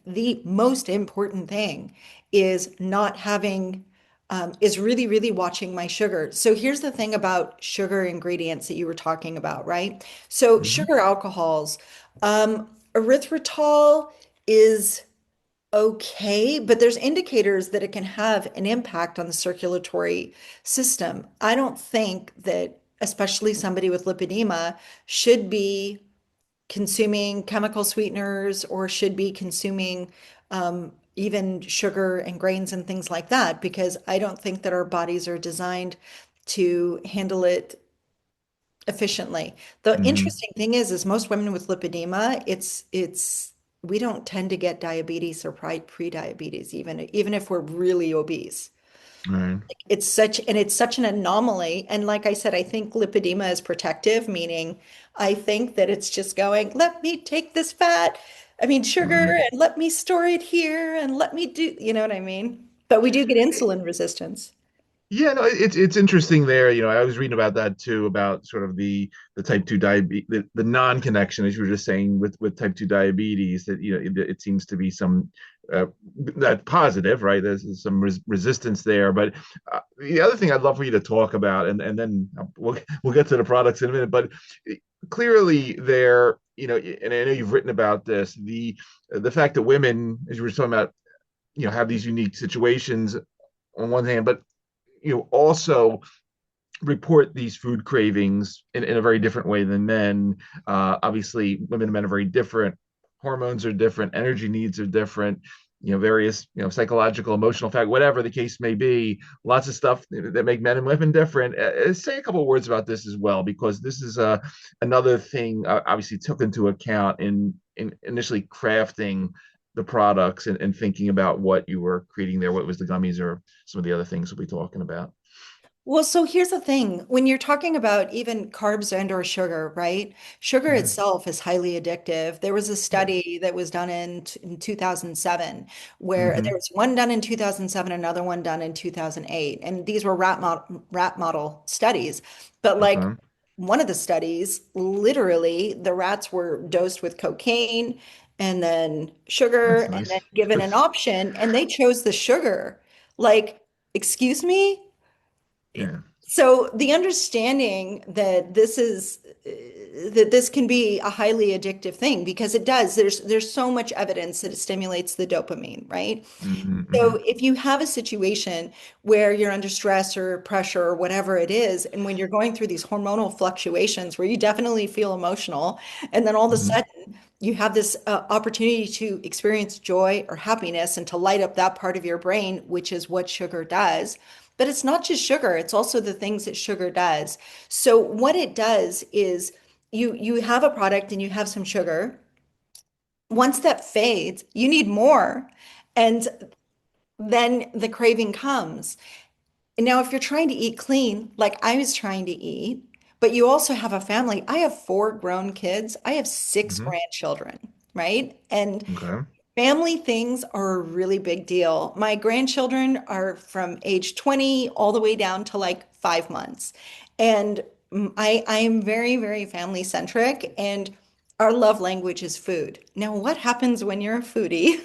is not having, is really, really watching my sugar. So here's the thing about sugar ingredients that you were talking about, right? So Hmm. sugar alcohols, erythritol is okay, but there's indicators that it can have an impact on the circulatory system. I don't think that, especially somebody with lipedema, should be consuming chemical sweeteners or should be consuming even sugar and grains and things like that, because I don't think that our bodies are designed to handle it efficiently. The Hmm. interesting thing is most women with lipedema, it's we don't tend to get diabetes or pre-diabetes, even if we're really obese. Right. It's such an anomaly. And like I said, I think lipedema is protective, meaning I think that it's just going, let me take this sugar, Right. and let me store it here and let me do, you know what I mean? But we do get insulin resistance. Yeah, no, it's interesting there. I was reading about that too, about sort of the type 2 diabetes, the non-connection, as you were just saying, with type 2 diabetes, that it seems to be some that positive, right? There's some resistance there. But the other thing I'd love for you to talk about, and then we'll get to the products in a minute, but clearly there, and I know you've written about this, the fact that women, as you were talking about, have these unique situations on one hand, but also report these food cravings in a very different way than men. Obviously, women and men are very different. Hormones are different. Energy needs are different. Various psychological, emotional fact, whatever the case may be. Lots of stuff that make men and women different. Say a couple of words about this as well, because this is another thing obviously took into account in initially crafting the products and thinking about what you were creating there, what was the gummies or some of the other things we'll be talking about. Well, so here's the thing. When you're talking about even carbs and or sugar, right? Sugar Mhm. itself is highly addictive. There was a Yeah. study that was done in 2007 where there Hmm. was one done in 2007, another one done in 2008. And these were rat model studies. But like Okay. one of the studies, literally the rats were dosed with cocaine and then sugar That's and then nice. given an option and they chose the sugar. Like, excuse me? Yeah. So the understanding that this can be a highly addictive thing because it does. There's so much evidence that it stimulates the dopamine, right? Hmm. So Hmm. if you have a situation where you're under stress or pressure or whatever it is, and when you're going through these hormonal fluctuations where you definitely feel emotional, and then all of a Hmm. sudden you have this opportunity to experience joy or happiness and to light up that part of your brain, which is what sugar does. But it's not just sugar, it's also the things that sugar does. So what it does is you have a product and you have some sugar. Once that fades, you need more. And then the craving comes. And now, if you're trying to eat clean, like I was trying to eat, but you also have a family, I have four grown kids, I have six Hmm. grandchildren, right? And Okay. family things are a really big deal. My grandchildren are from age 20 all the way down to like 5 months. And I am very, very family centric, and our love language is food. Now, what happens when you're a foodie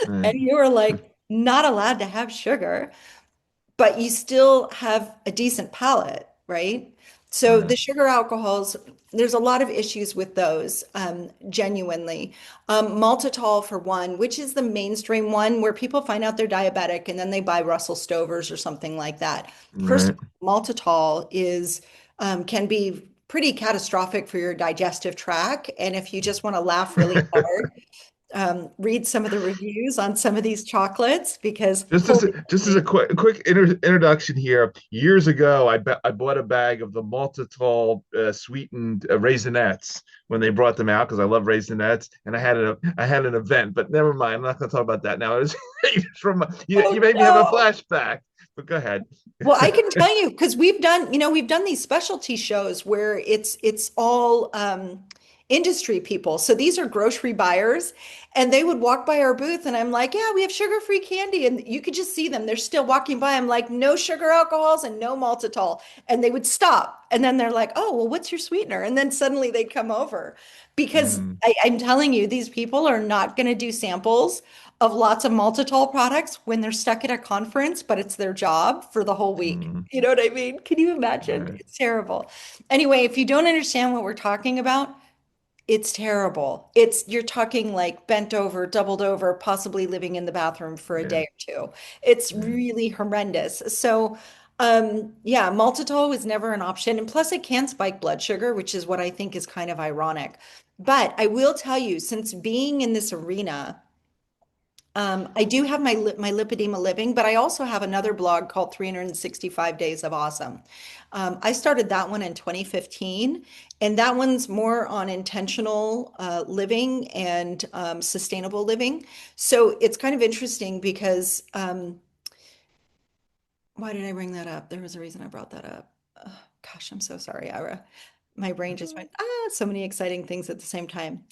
Right. and you're like not allowed to have sugar? but you still have a decent palate, right? So Right. the sugar alcohols, there's a lot of issues with those, genuinely. Maltitol for one, which is the mainstream one where people find out they're diabetic and then they buy Russell Stovers or something like that. First, Right. maltitol is can be pretty catastrophic for your digestive tract, and if you just want to laugh really hard, read some of the reviews on some of these chocolates because holy Just as a moly. quick introduction here. Years ago, I bought a bag of the maltitol sweetened raisinets when they brought them out because I love raisinets, and I had an event, but never mind. I'm not going to talk about that now. It was from you Oh made me have a no. flashback, but go ahead. Well, I can tell you because we've done these specialty shows where it's all industry people. So these are grocery buyers, and they would walk by our booth, and I'm like, "Yeah, we have sugar-free candy," and you could just see them. They're still walking by. I'm like, "No sugar alcohols and no maltitol," and they would stop, and then they're like, "Oh, well, what's your sweetener?" And then suddenly they'd come over because Mm, I'm telling you, these people are not going to do samples of lots of maltitol products when they're stuck at a conference, but it's their job for the whole week. mm, You know what I mean? Can you imagine? right. It's terrible. Anyway, if you don't understand what we're talking about, it's terrible. It's you're talking like bent over, doubled over, possibly living in the bathroom for a Yeah. day or two. It's Yeah. really horrendous. So, yeah, maltitol was never an option. And plus, it can spike blood sugar, which is what I think is kind of ironic. But I will tell you, since being in this arena, I do have my Lipedema living, but I also have another blog called 365 Days of Awesome. I started that one in 2015, and that one's more on intentional living and sustainable living. So it's kind of interesting because why did I bring that up? There was a reason I brought that up. Gosh, I'm so sorry, Ira. My brain That's just all went, so many exciting things at the same time.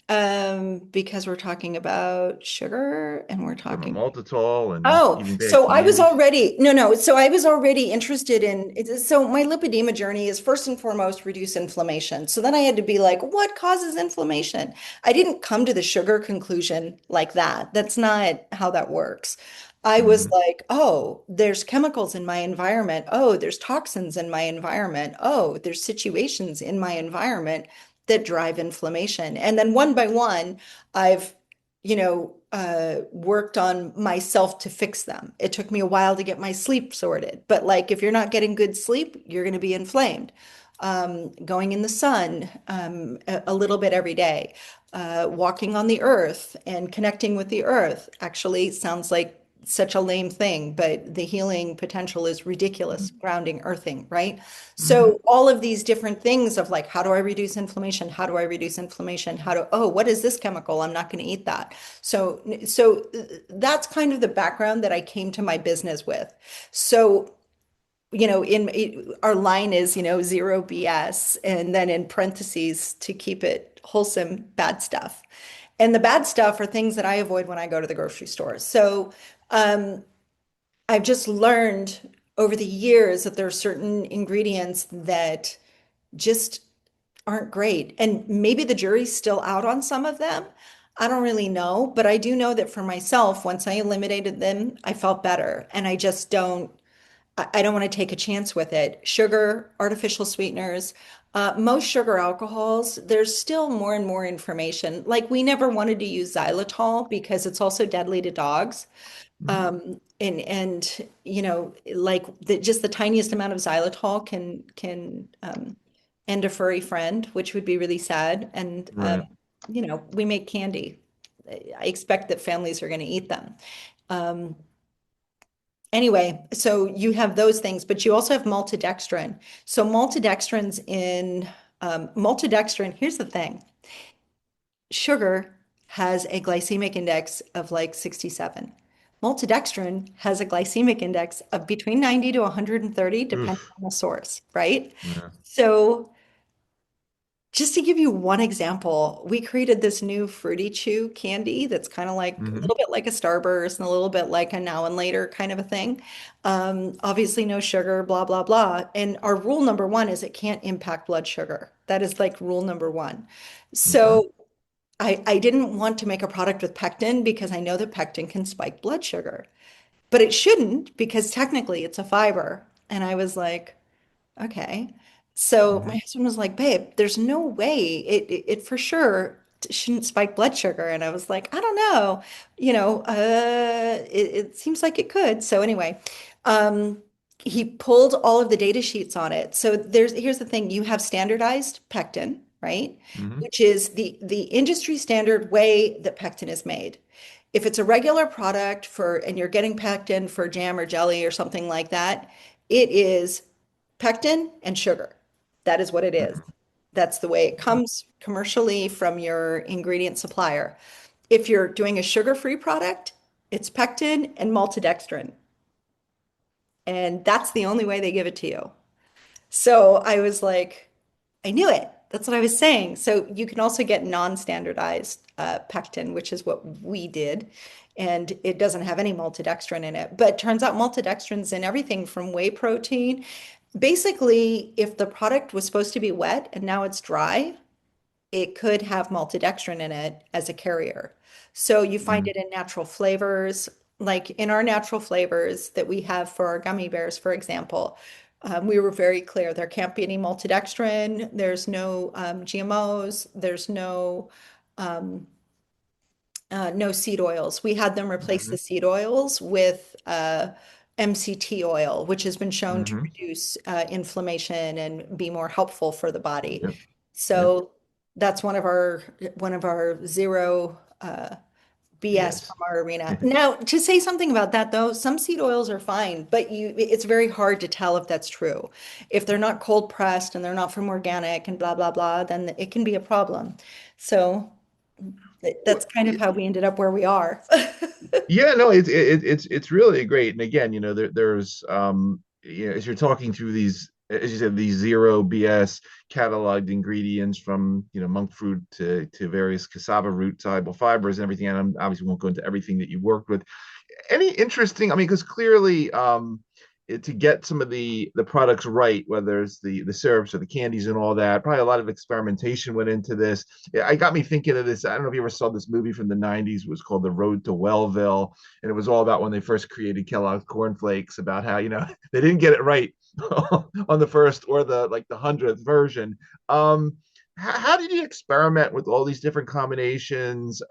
Because we're talking about sugar and we're right. Talking talking. about maltitol and Oh, eating bad so I was candy. already, no, no. So I was already interested in, so my lipedema journey is first and foremost reduce inflammation. So then I had to be like, what causes inflammation? I didn't come to the sugar conclusion like that. That's not how that works. I was Mm, like, oh, there's chemicals in my environment. Oh, there's toxins in my environment. Oh, there's situations in my environment that drive inflammation. And then one by one, I've worked on myself to fix them. It took me a while to get my sleep sorted, but like if you're not getting good sleep, you're going to be inflamed. Going in the sun a little bit every day, walking on the earth and connecting with the earth actually sounds like such a lame thing, but the healing potential is ridiculous, grounding, earthing, right? mm, So all of these different things of like, how do I reduce inflammation? How do I reduce inflammation? Oh, what is this chemical? I'm not going to eat that. So that's kind of the background that I came to my business with. So, our line is, zero BS, and then in parentheses to keep it wholesome, bad stuff. And the bad stuff are things that I avoid when I go to the grocery store. So, I've just learned over the years that there are certain ingredients that just aren't great. And maybe the jury's still out on some of them. I don't really know, but I do know that for myself, once I eliminated them, I felt better. And I just don't, I don't want to take a chance with it. Sugar, artificial sweeteners, most sugar alcohols, there's still more and more information. Like we never wanted to use xylitol because it's also deadly to dogs. mm. Like just the tiniest amount of xylitol can end a furry friend, which would be really sad. And Right. we make candy. I expect that families are going to eat them. Um, anyway, so you have those things, but you also have maltodextrin. So maltodextrin. Here's the thing: sugar has a glycemic index of like 67. Maltodextrin has a glycemic index of between 90 to 130, depending Oof. on the source, right? Yeah. So, just to give you one example, we created this new Fruity Chew candy that's kind of like a Hmm. little bit like a Starburst and a little bit like a Now and Later kind of a thing. Obviously, no sugar, blah, blah, blah. And our rule number one is it can't impact blood sugar. That is like rule number one. Okay. So, I didn't want to make a product with pectin because I know that pectin can spike blood sugar. but it shouldn't because technically it's a fiber. And I was like, okay. So my Hmm. husband was like, babe, there's no way it for sure shouldn't spike blood sugar. And I was like, I don't know. It seems like it could. So anyway, um, he pulled all of the data sheets on it. So here's the thing, you have standardized pectin, right? Hmm. Which is the industry standard way that pectin is made. If it's a regular product and you're getting pectin for jam or jelly or something like that, it is pectin and sugar. That is what it is. Hmm. That's the way it comes commercially from your ingredient supplier. If you're doing a sugar-free product, it's pectin and maltodextrin. And that's the only way they give it to you. So I was like, I knew it. That's what I was saying. So you can also get non-standardized pectin, which is what we did. And it doesn't have any maltodextrin in it. But turns out maltodextrin's in everything from whey protein. Basically, if the product was supposed to be wet and now it's dry, it could have maltodextrin in it as a carrier. So you find Hmm. it in natural flavors, like in our natural flavors that we have for our gummy bears, for example. We were very clear there can't be any maltodextrin, there's no GMOs, there's no seed oils. We had them replace the Hmm. seed oils with MCT oil, which has been shown to Hmm. reduce inflammation and be more helpful for the body. Yep. Yep. So that's one of our zero BS from Yes. our arena. Now, to say something about that though, some seed oils are fine, but it's very hard to tell if that's true. If they're not cold pressed and they're not from organic and blah blah blah, then it can be a problem. So that's kind of how we ended up where we are. Yeah, no, it's really great. And again, there's as you're talking through these, as you said, these zero BS cataloged ingredients from monk fruit to various cassava root soluble fibers and everything. And I obviously won't go into everything that you worked with. Any interesting, I mean, because clearly to get some of the products right, whether it's the syrups or the candies and all that, probably a lot of experimentation went into this. I got me thinking of this. I don't know if you ever saw this movie from the 90s. It was called The Road to Wellville, and it was all about when they first created Kellogg's cornflakes, about how they didn't get it right on the first or the 100th version. How did you experiment with all these different combinations?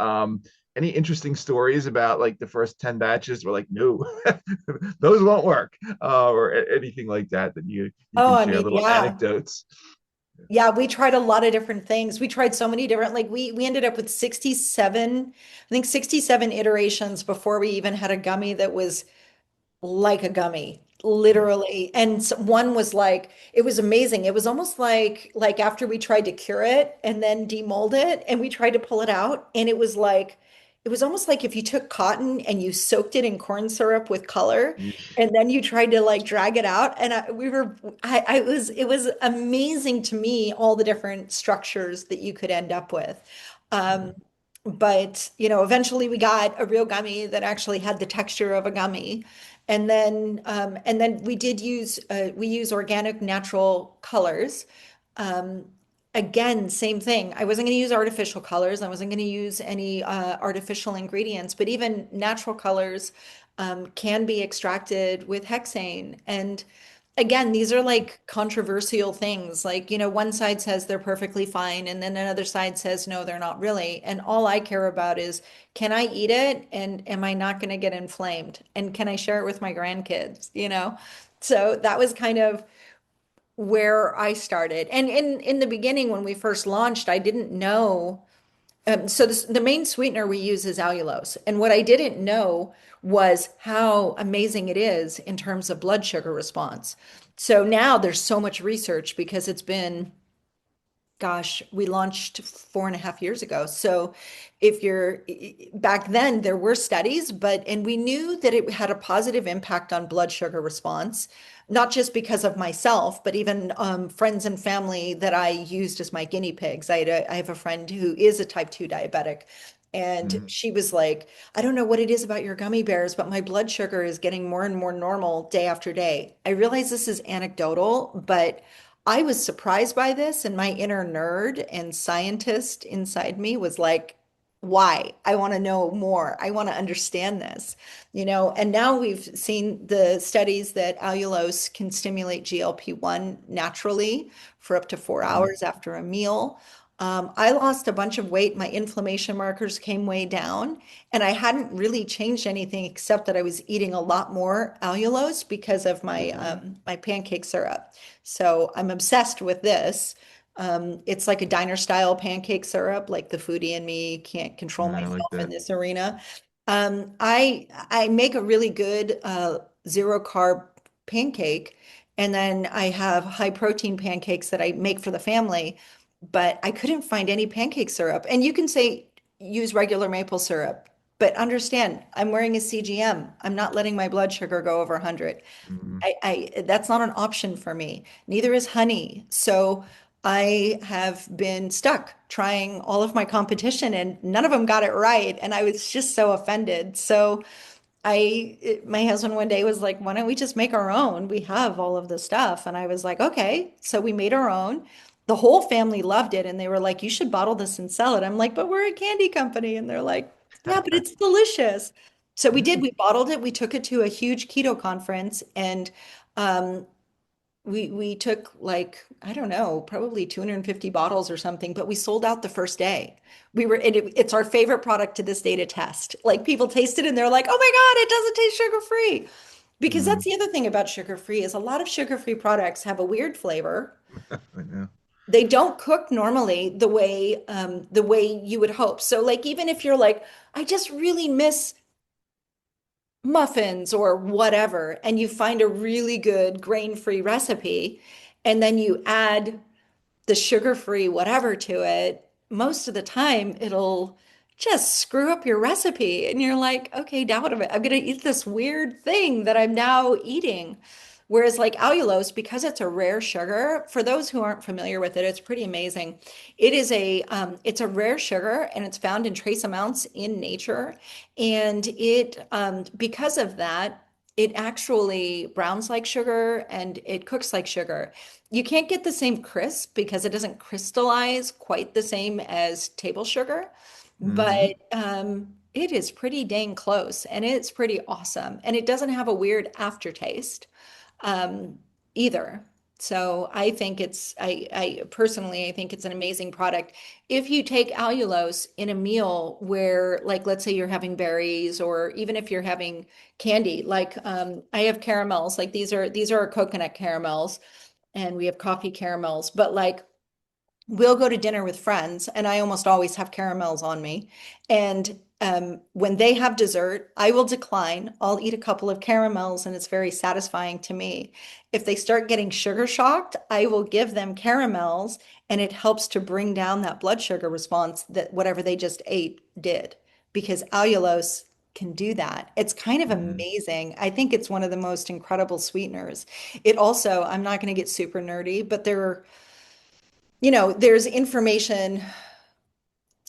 Any interesting stories about like the first 10 batches were like, no, those won't work, or anything like that you Oh, can I share, mean, little yeah. anecdotes? Yeah, we tried a lot of different things. We tried so many different, like we ended up with 67, I think 67 iterations before we even had a gummy that was like a gummy, literally. And one was like, it was amazing. It was almost like after we tried to cure it and then demold it and we tried to pull it out and it was almost like if you took cotton and you soaked it in corn syrup with color and then you tried to like drag it out and it was amazing to me all the different structures that you could end up with. Um, but eventually we got a real gummy that actually had the texture of a gummy. And then we use organic natural colors. Um, Again, same thing. I wasn't going to use artificial colors. I wasn't going to use any artificial ingredients, but even natural colors can be extracted with hexane. And again, these are like controversial things. Like, one side says they're perfectly fine, and then another side says, no, they're not really. And all I care about is, can I eat it? And am I not going to get inflamed? And can I share it with my grandkids? So that was kind of where I started. And in the beginning, when we first launched, I didn't know. So the main sweetener we use is allulose. And what I didn't know was how amazing it is in terms of blood sugar response. So now there's so much research because it's been, gosh, we launched 4.5 years ago. So if you're back then, there were studies, and we knew that it had a positive impact on blood sugar response, not just because of myself, but even friends and family that I used as my guinea pigs. I have a friend who is a type 2 diabetic. And Mhm. she was like, I don't know what it is about your gummy bears, but my blood sugar is getting more and more normal day after day. I realize this is anecdotal, but I was surprised by this, and my inner nerd and scientist inside me was like, why? I want to know more. I want to understand this, and now we've seen the studies that allulose can stimulate GLP-1 naturally for up to 4 hours after a meal. I lost a bunch of weight. My inflammation markers came way down, and I hadn't really changed anything except that I was eating a lot more allulose because of my pancake syrup. So I'm obsessed with this. It's like a diner style pancake syrup, like the foodie in me can't control I like myself in that. this arena. I make a really good zero carb pancake, and then I have high protein pancakes that I make for the family, but I couldn't find any pancake syrup. And you can say use regular maple syrup, but understand I'm wearing a CGM. I'm not letting my blood sugar go over 100. Mhm. That's not an option for me. Neither is honey. So I have been stuck trying all of my competition and none of them got it right. And I was just so offended. So my husband one day was like, why don't we just make our own? We have all of the stuff. And I was like, okay. So we made our own. The whole family loved it. And they were like, you should bottle this and sell it. I'm like, but we're a candy company. And they're like, yeah, but it's delicious. So we did. Yeah. We bottled it. We took it to a huge keto conference and um, we took like, I don't know, probably 250 bottles or something, but we sold out the first day. It's our favorite product to this day to test. Like people taste it and they're like, oh my God, it doesn't taste sugar-free. Because that's Mhm. the other thing about sugar-free is a lot of sugar-free products have a weird flavor. I know. They don't cook normally the way you would hope. So like even if you're like, I just really miss muffins or whatever, and you find a really good grain-free recipe, and then you add the sugar-free whatever to it, most of the time it'll just screw up your recipe. And you're like, okay, now what am I? I'm gonna eat this weird thing that I'm now eating. Whereas like allulose, because it's a rare sugar, for those who aren't familiar with it, it's pretty amazing. It's a rare sugar and it's found in trace amounts in nature. And because of that, it actually browns like sugar and it cooks like sugar. You can't get the same crisp because it doesn't crystallize quite the same as table sugar, Hmm. but it is pretty dang close and it's pretty awesome. And it doesn't have a weird aftertaste either. So I personally, I think it's an amazing product. If you take allulose in a meal where, like, let's say you're having berries, or even if you're having candy, like I have caramels, like these are our coconut caramels and we have coffee caramels, but like we'll go to dinner with friends and I almost always have caramels on me. And when they have dessert, I will decline. I'll eat a couple of caramels and it's very satisfying to me. If they start getting sugar shocked, I will give them caramels and it helps to bring down that blood sugar response that whatever they just ate did, because allulose can do that. It's kind of Hmm. amazing. I think it's one of the most incredible sweeteners. It also, I'm not going to get super nerdy, but there's information.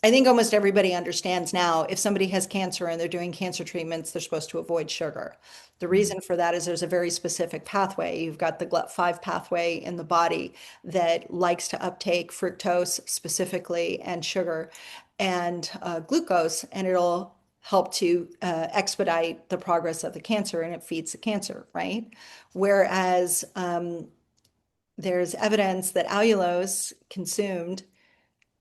I think almost everybody understands now if somebody has cancer and they're doing cancer treatments, they're supposed to avoid sugar. The reason for that is there's a very specific pathway. You've got the GLUT5 pathway in the body that likes to uptake fructose specifically and sugar and glucose, and it'll help to expedite the progress of the cancer and it feeds the cancer, right? Whereas there's evidence that allulose consumed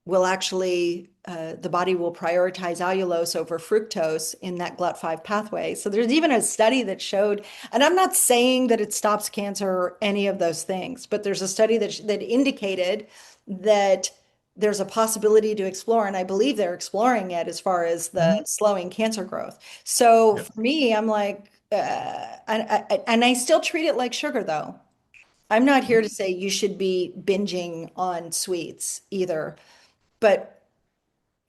will actually, the body will prioritize allulose over fructose in that GLUT5 pathway. So there's even a study that showed, and I'm not saying that it stops cancer or any of those things, but there's a study that indicated that there's a possibility to explore, and I believe they're exploring it as far as the Hmm. slowing cancer growth. So Yep. for me, I'm like, and I still treat it like sugar though. I'm not here to say you should be binging on sweets either. But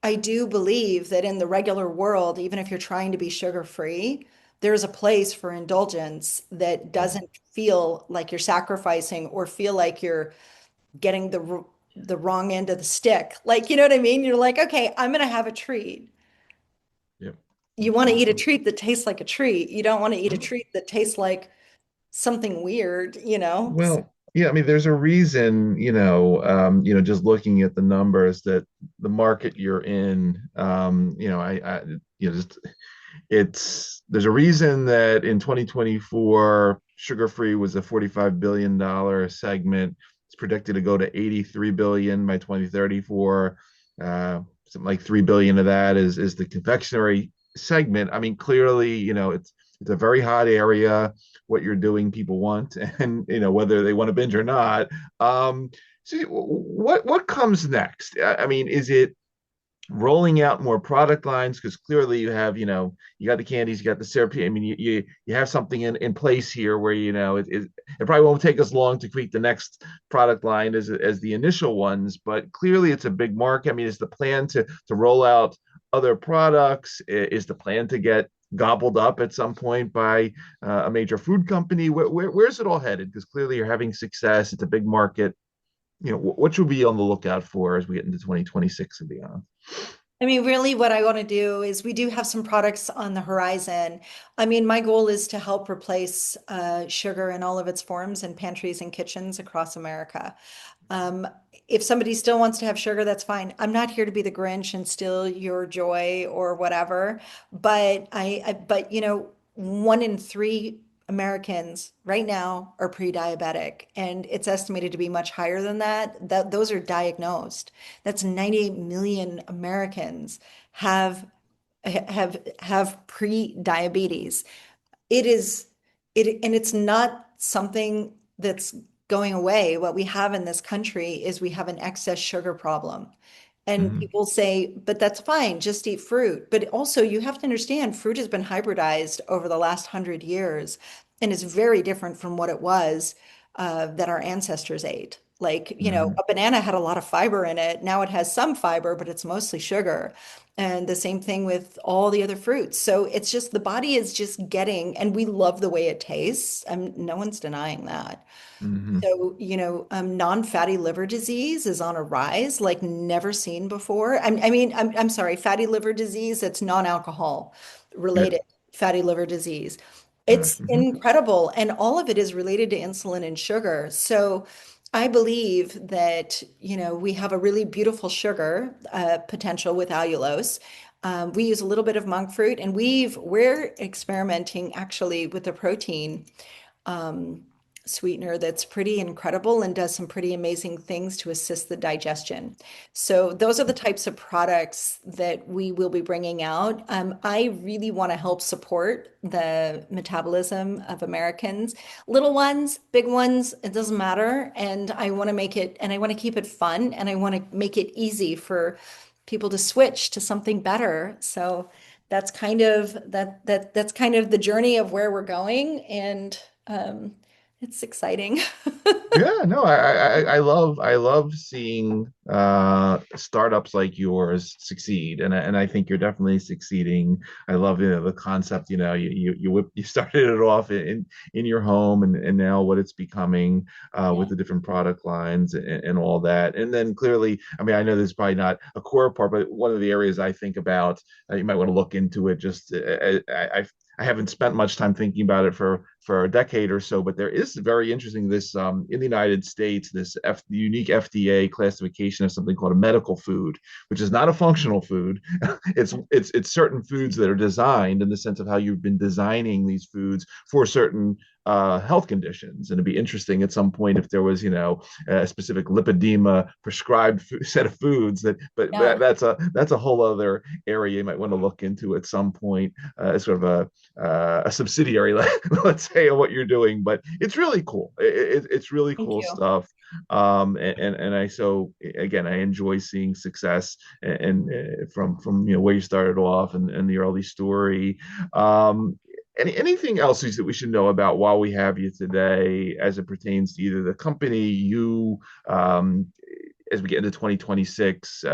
I do believe that in the regular world, even if you're trying to be sugar free, there's a place for indulgence that Yeah. doesn't feel like you're sacrificing or feel like you're getting the wrong end of the stick. Like, you know what I mean? You're like, okay, I'm going to have a treat. Yep. You want to eat a Absolutely. treat that tastes like a treat. You don't want to eat a Mhm. treat that tastes like something weird, you know? Well, Yeah, I mean, there's a reason, just looking at the numbers that the market you're in, just there's a reason that in 2024, sugar-free was a $45 billion segment. It's predicted to go to 83 billion by 2034. Something like 3 billion of that is the confectionery segment. I mean, clearly, it's a very hot area. What you're doing, people want, and whether they want to binge or not. So what comes next? I mean, is it rolling out more product lines? Because clearly you have, you got the candies, you got the syrup. I mean, you have something in place here where, it probably won't take us long to create the next product line as the initial ones, but clearly it's a big market. I mean, is the plan to roll out other products? Is the plan to get gobbled up at some point by a major food company? Where's it all headed? Because clearly you're having success. It's a big market. What should we be on the lookout for as we get into 2026 and beyond? I mean, really, what I want to do is we do have some products on the horizon. I mean, my goal is to help replace sugar in all of its forms in pantries and kitchens across America. Um, if somebody still wants to have sugar, that's fine. I'm not here to be the Grinch and steal your joy or whatever. But 1 in 3 Americans right now are pre-diabetic, and it's estimated to be much higher than that. Those are diagnosed. That's 98 million Americans have have pre-diabetes. It is and it's not something that's going away. What we have in this country is we have an excess sugar problem. And Mhm. people say, but that's fine, just eat fruit. But also, you have to understand fruit has been hybridized over the last 100 years and is very different from what it was that our ancestors ate. Like, Mhm. a banana had a lot of fiber in it. Now it has some fiber, but it's mostly sugar. And the same thing with all the other fruits. So it's just the body is just getting, and we love the way it tastes. No one's denying that. Mhm. So, non-fatty liver disease is on a rise like never seen before. I'm sorry, fatty liver disease, it's non-alcohol Yeah. related fatty liver disease. It's Mhm. incredible. And all of it is related to insulin and sugar. So I believe that, we have a really beautiful sugar potential with allulose. We use a little bit of monk fruit, and we're experimenting actually with the protein um, sweetener that's pretty incredible and does some pretty amazing things to assist the digestion. So those are the types of products that we will be bringing out. I really want to help support the metabolism of Americans, little ones, big ones, it doesn't matter. And I want to make it, and I want to keep it fun, and I want to make it easy for people to switch to something better. So that's kind of the journey of where we're going, and it's exciting. Yeah, no, I love seeing startups like yours succeed, and I think you're definitely succeeding. I love, the concept. You started it off in your home, and now what it's becoming with Yeah, the different product lines and all that. And then clearly, I mean, I know this is probably not a core part, but one of the areas I think about, you might want to look into it. Just I haven't spent much time thinking about it for a decade or so, but there is very interesting this in the United States, this unique FDA classification of something called a medical food, which is not a functional food. It's certain foods that are designed in the sense of how you've been designing these foods for certain health conditions. And it'd be interesting at some point if there was, a specific lipedema prescribed set of foods but yeah, that's a whole other area you might want to look into at some point as sort of a subsidiary, let's say, of what you're doing. But it's really cool. It's really thank cool you. stuff. And I so again I enjoy seeing success from where you started off and the early story. Anything else that we should know about while we have you today as it pertains to either the company, you, um, as we get into 2026,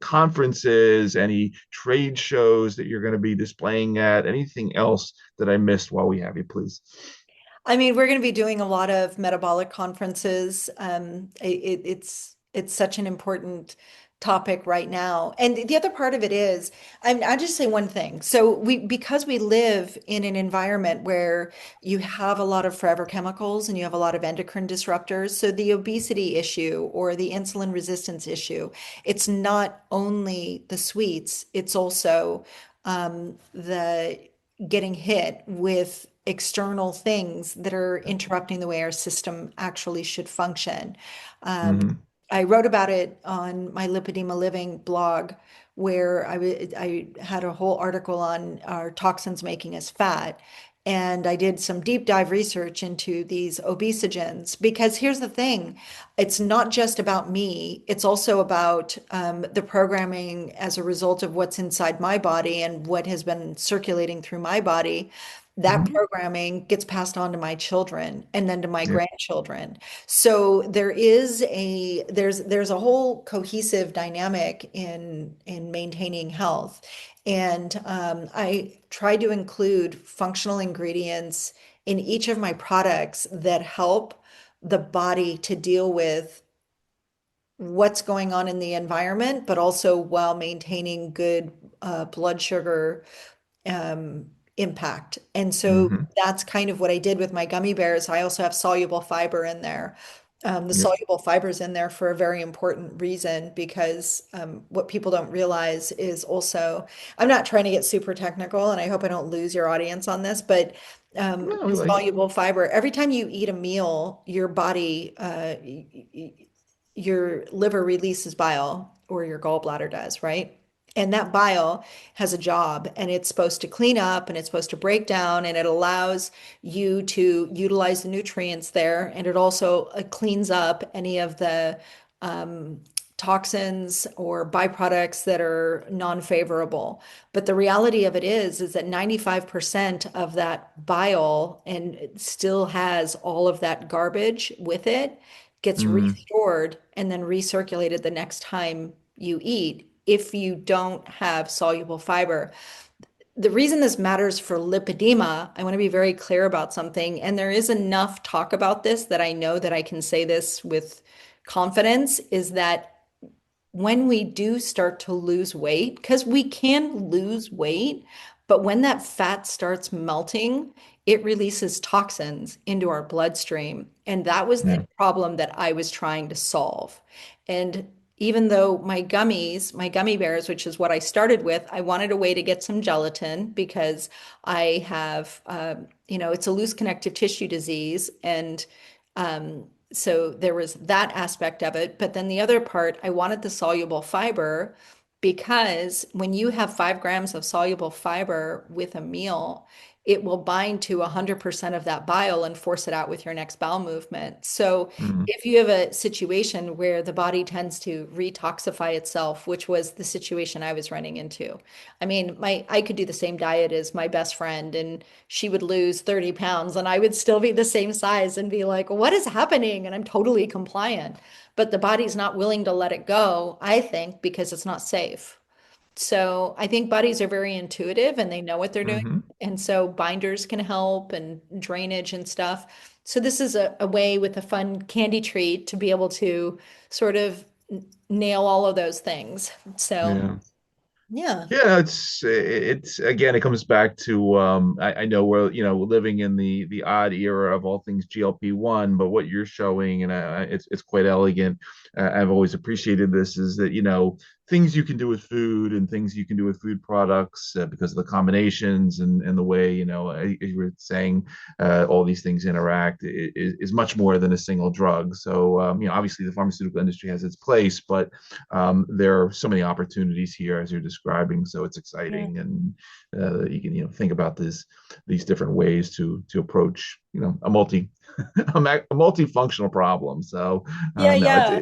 conferences, any trade shows that you're going to be displaying at, anything else that I missed while we have you, please? I mean, we're going to be doing a lot of metabolic conferences. It's such an important topic right now. And the other part of it is, I just say one thing. So because we live in an environment where you have a lot of forever chemicals and you have a lot of endocrine disruptors. So the obesity issue or the insulin resistance issue, it's not only the sweets, it's also the getting hit with external things that are interrupting the way our system actually should function. Um, Hmm. I wrote about it on my Lipedema Living blog, where I had a whole article on our toxins making us fat. And I did some deep dive research into these obesogens because here's the thing, it's not just about me, it's also about the programming as a result of what's inside my body and what has been circulating through my body. That Hmm. programming gets passed on to my children and then to my Yeah. grandchildren. So there's a whole cohesive dynamic in maintaining health. And I try to include functional ingredients in each of my products that help the body to deal with what's going on in the environment, but also while maintaining good blood sugar um, impact. And so Hmm. that's kind of what I did with my gummy bears. I also have soluble fiber in there. The Yep. soluble fiber is in there for a very important reason because what people don't realize is also, I'm not trying to get super technical and I hope I don't lose your audience on this, but No, we the like it. soluble fiber, every time you eat a meal, your body, your liver releases bile or your gallbladder does, right? And that bile has a job and it's supposed to clean up and it's supposed to break down and it allows you to utilize the nutrients there. And it also cleans up any of the um, toxins or byproducts that are non-favorable. But the reality of it is that 95% of that bile and it still has all of that garbage with it gets Mm. restored and then recirculated the next time you eat if you don't have soluble fiber. The reason this matters for lipedema, I want to be very clear about something, and there is enough talk about this that I know that I can say this with confidence, is that when we do start to lose weight, because we can lose weight, but when that fat starts melting, it releases toxins into our bloodstream. And that was Yeah. the problem that I was trying to solve. And even though my gummy bears, which is what I started with, I wanted a way to get some gelatin because I have, it's a loose connective tissue disease. And so there was that aspect of it. But then the other part, I wanted the soluble fiber because when you have 5 grams of soluble fiber with a meal, it will bind to 100% of that bile and force it out with your next bowel movement. So Mm. if you have a situation where the body tends to retoxify itself, which was the situation I was running into. I mean, I could do the same diet as my best friend and she would lose 30 pounds and I would still be the same size and be like, what is happening? And I'm totally compliant. But the body's not willing to let it go, I think, because it's not safe. So I think bodies are very intuitive and they know what they're doing. Hmm. And so binders can help and drainage and stuff. So this is a way with a fun candy treat to be able to sort of nail all of those things. So Yeah. yeah. Yeah, it's again, it comes back to I know we're living in the odd era of all things GLP-1, but what you're showing, and it's quite elegant. I've always appreciated this is that things you can do with food and things you can do with food products because of the combinations and the way as you were saying all these things interact is much more than a single drug. So obviously the pharmaceutical industry has its place, but there are so many opportunities here as you're describing. So it's Yeah. exciting, and you can think about these different ways to approach a multifunctional problem. So Yeah, no, yeah.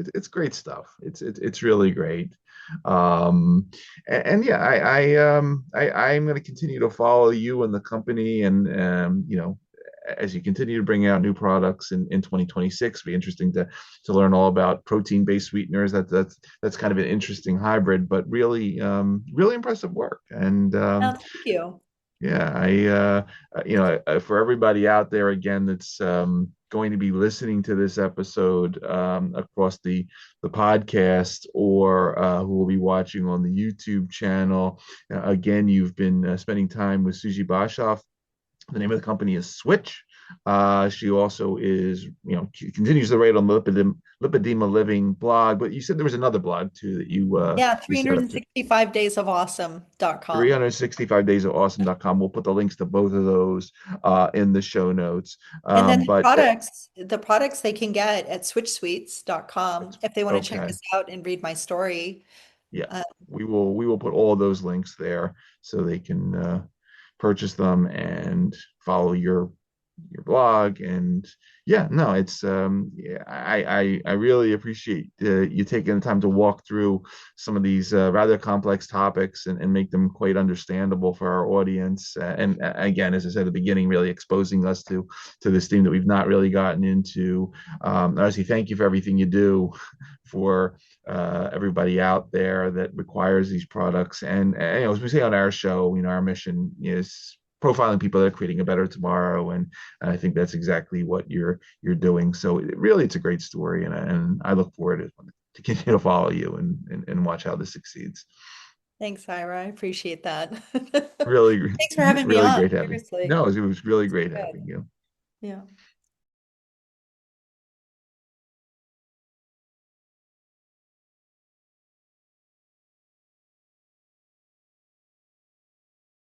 it's great stuff. It's really great. And yeah, I'm going to continue to follow you and the company, and as you continue to bring out new products in 2026, it'll be interesting to learn all about protein-based sweeteners. That's kind of an interesting hybrid, but really really impressive work. And No, thank you. yeah, for everybody out there again that's going to be listening to this episode across the podcast, or who will be watching on the YouTube channel. Again, you've been spending time with Siouxsie Boshoff. The name of the company is Switch. She also is, continues to write on the Lipedema Living blog. But you said there was another blog too that Yeah, you set up. 365daysofawesome.com. 365 days of awesome.com. We'll put the links to both of those in the show notes. And then But the products they can get at switchsweets.com if they want to check okay. us out and read my story. Yeah, Uh, we will put all those links there so they can purchase them and follow your blog. And yeah, no, it's yeah, I really appreciate you taking the time to walk through some of these rather complex topics and make them quite understandable for our audience. And again, as I said at the beginning, really exposing us to this theme that we've not really gotten into. Honestly, thank you for everything you do for everybody out there that requires these products. And as we say on our show, our mission is profiling people that are creating a better tomorrow, and I think that's exactly what you're doing. So it's a great story, and I look forward to continue to follow you and watch how this succeeds. Thanks, Ira. I appreciate that. Really, Thanks for having me really on. great having. Seriously. No, it was really great Good. having you. Yeah.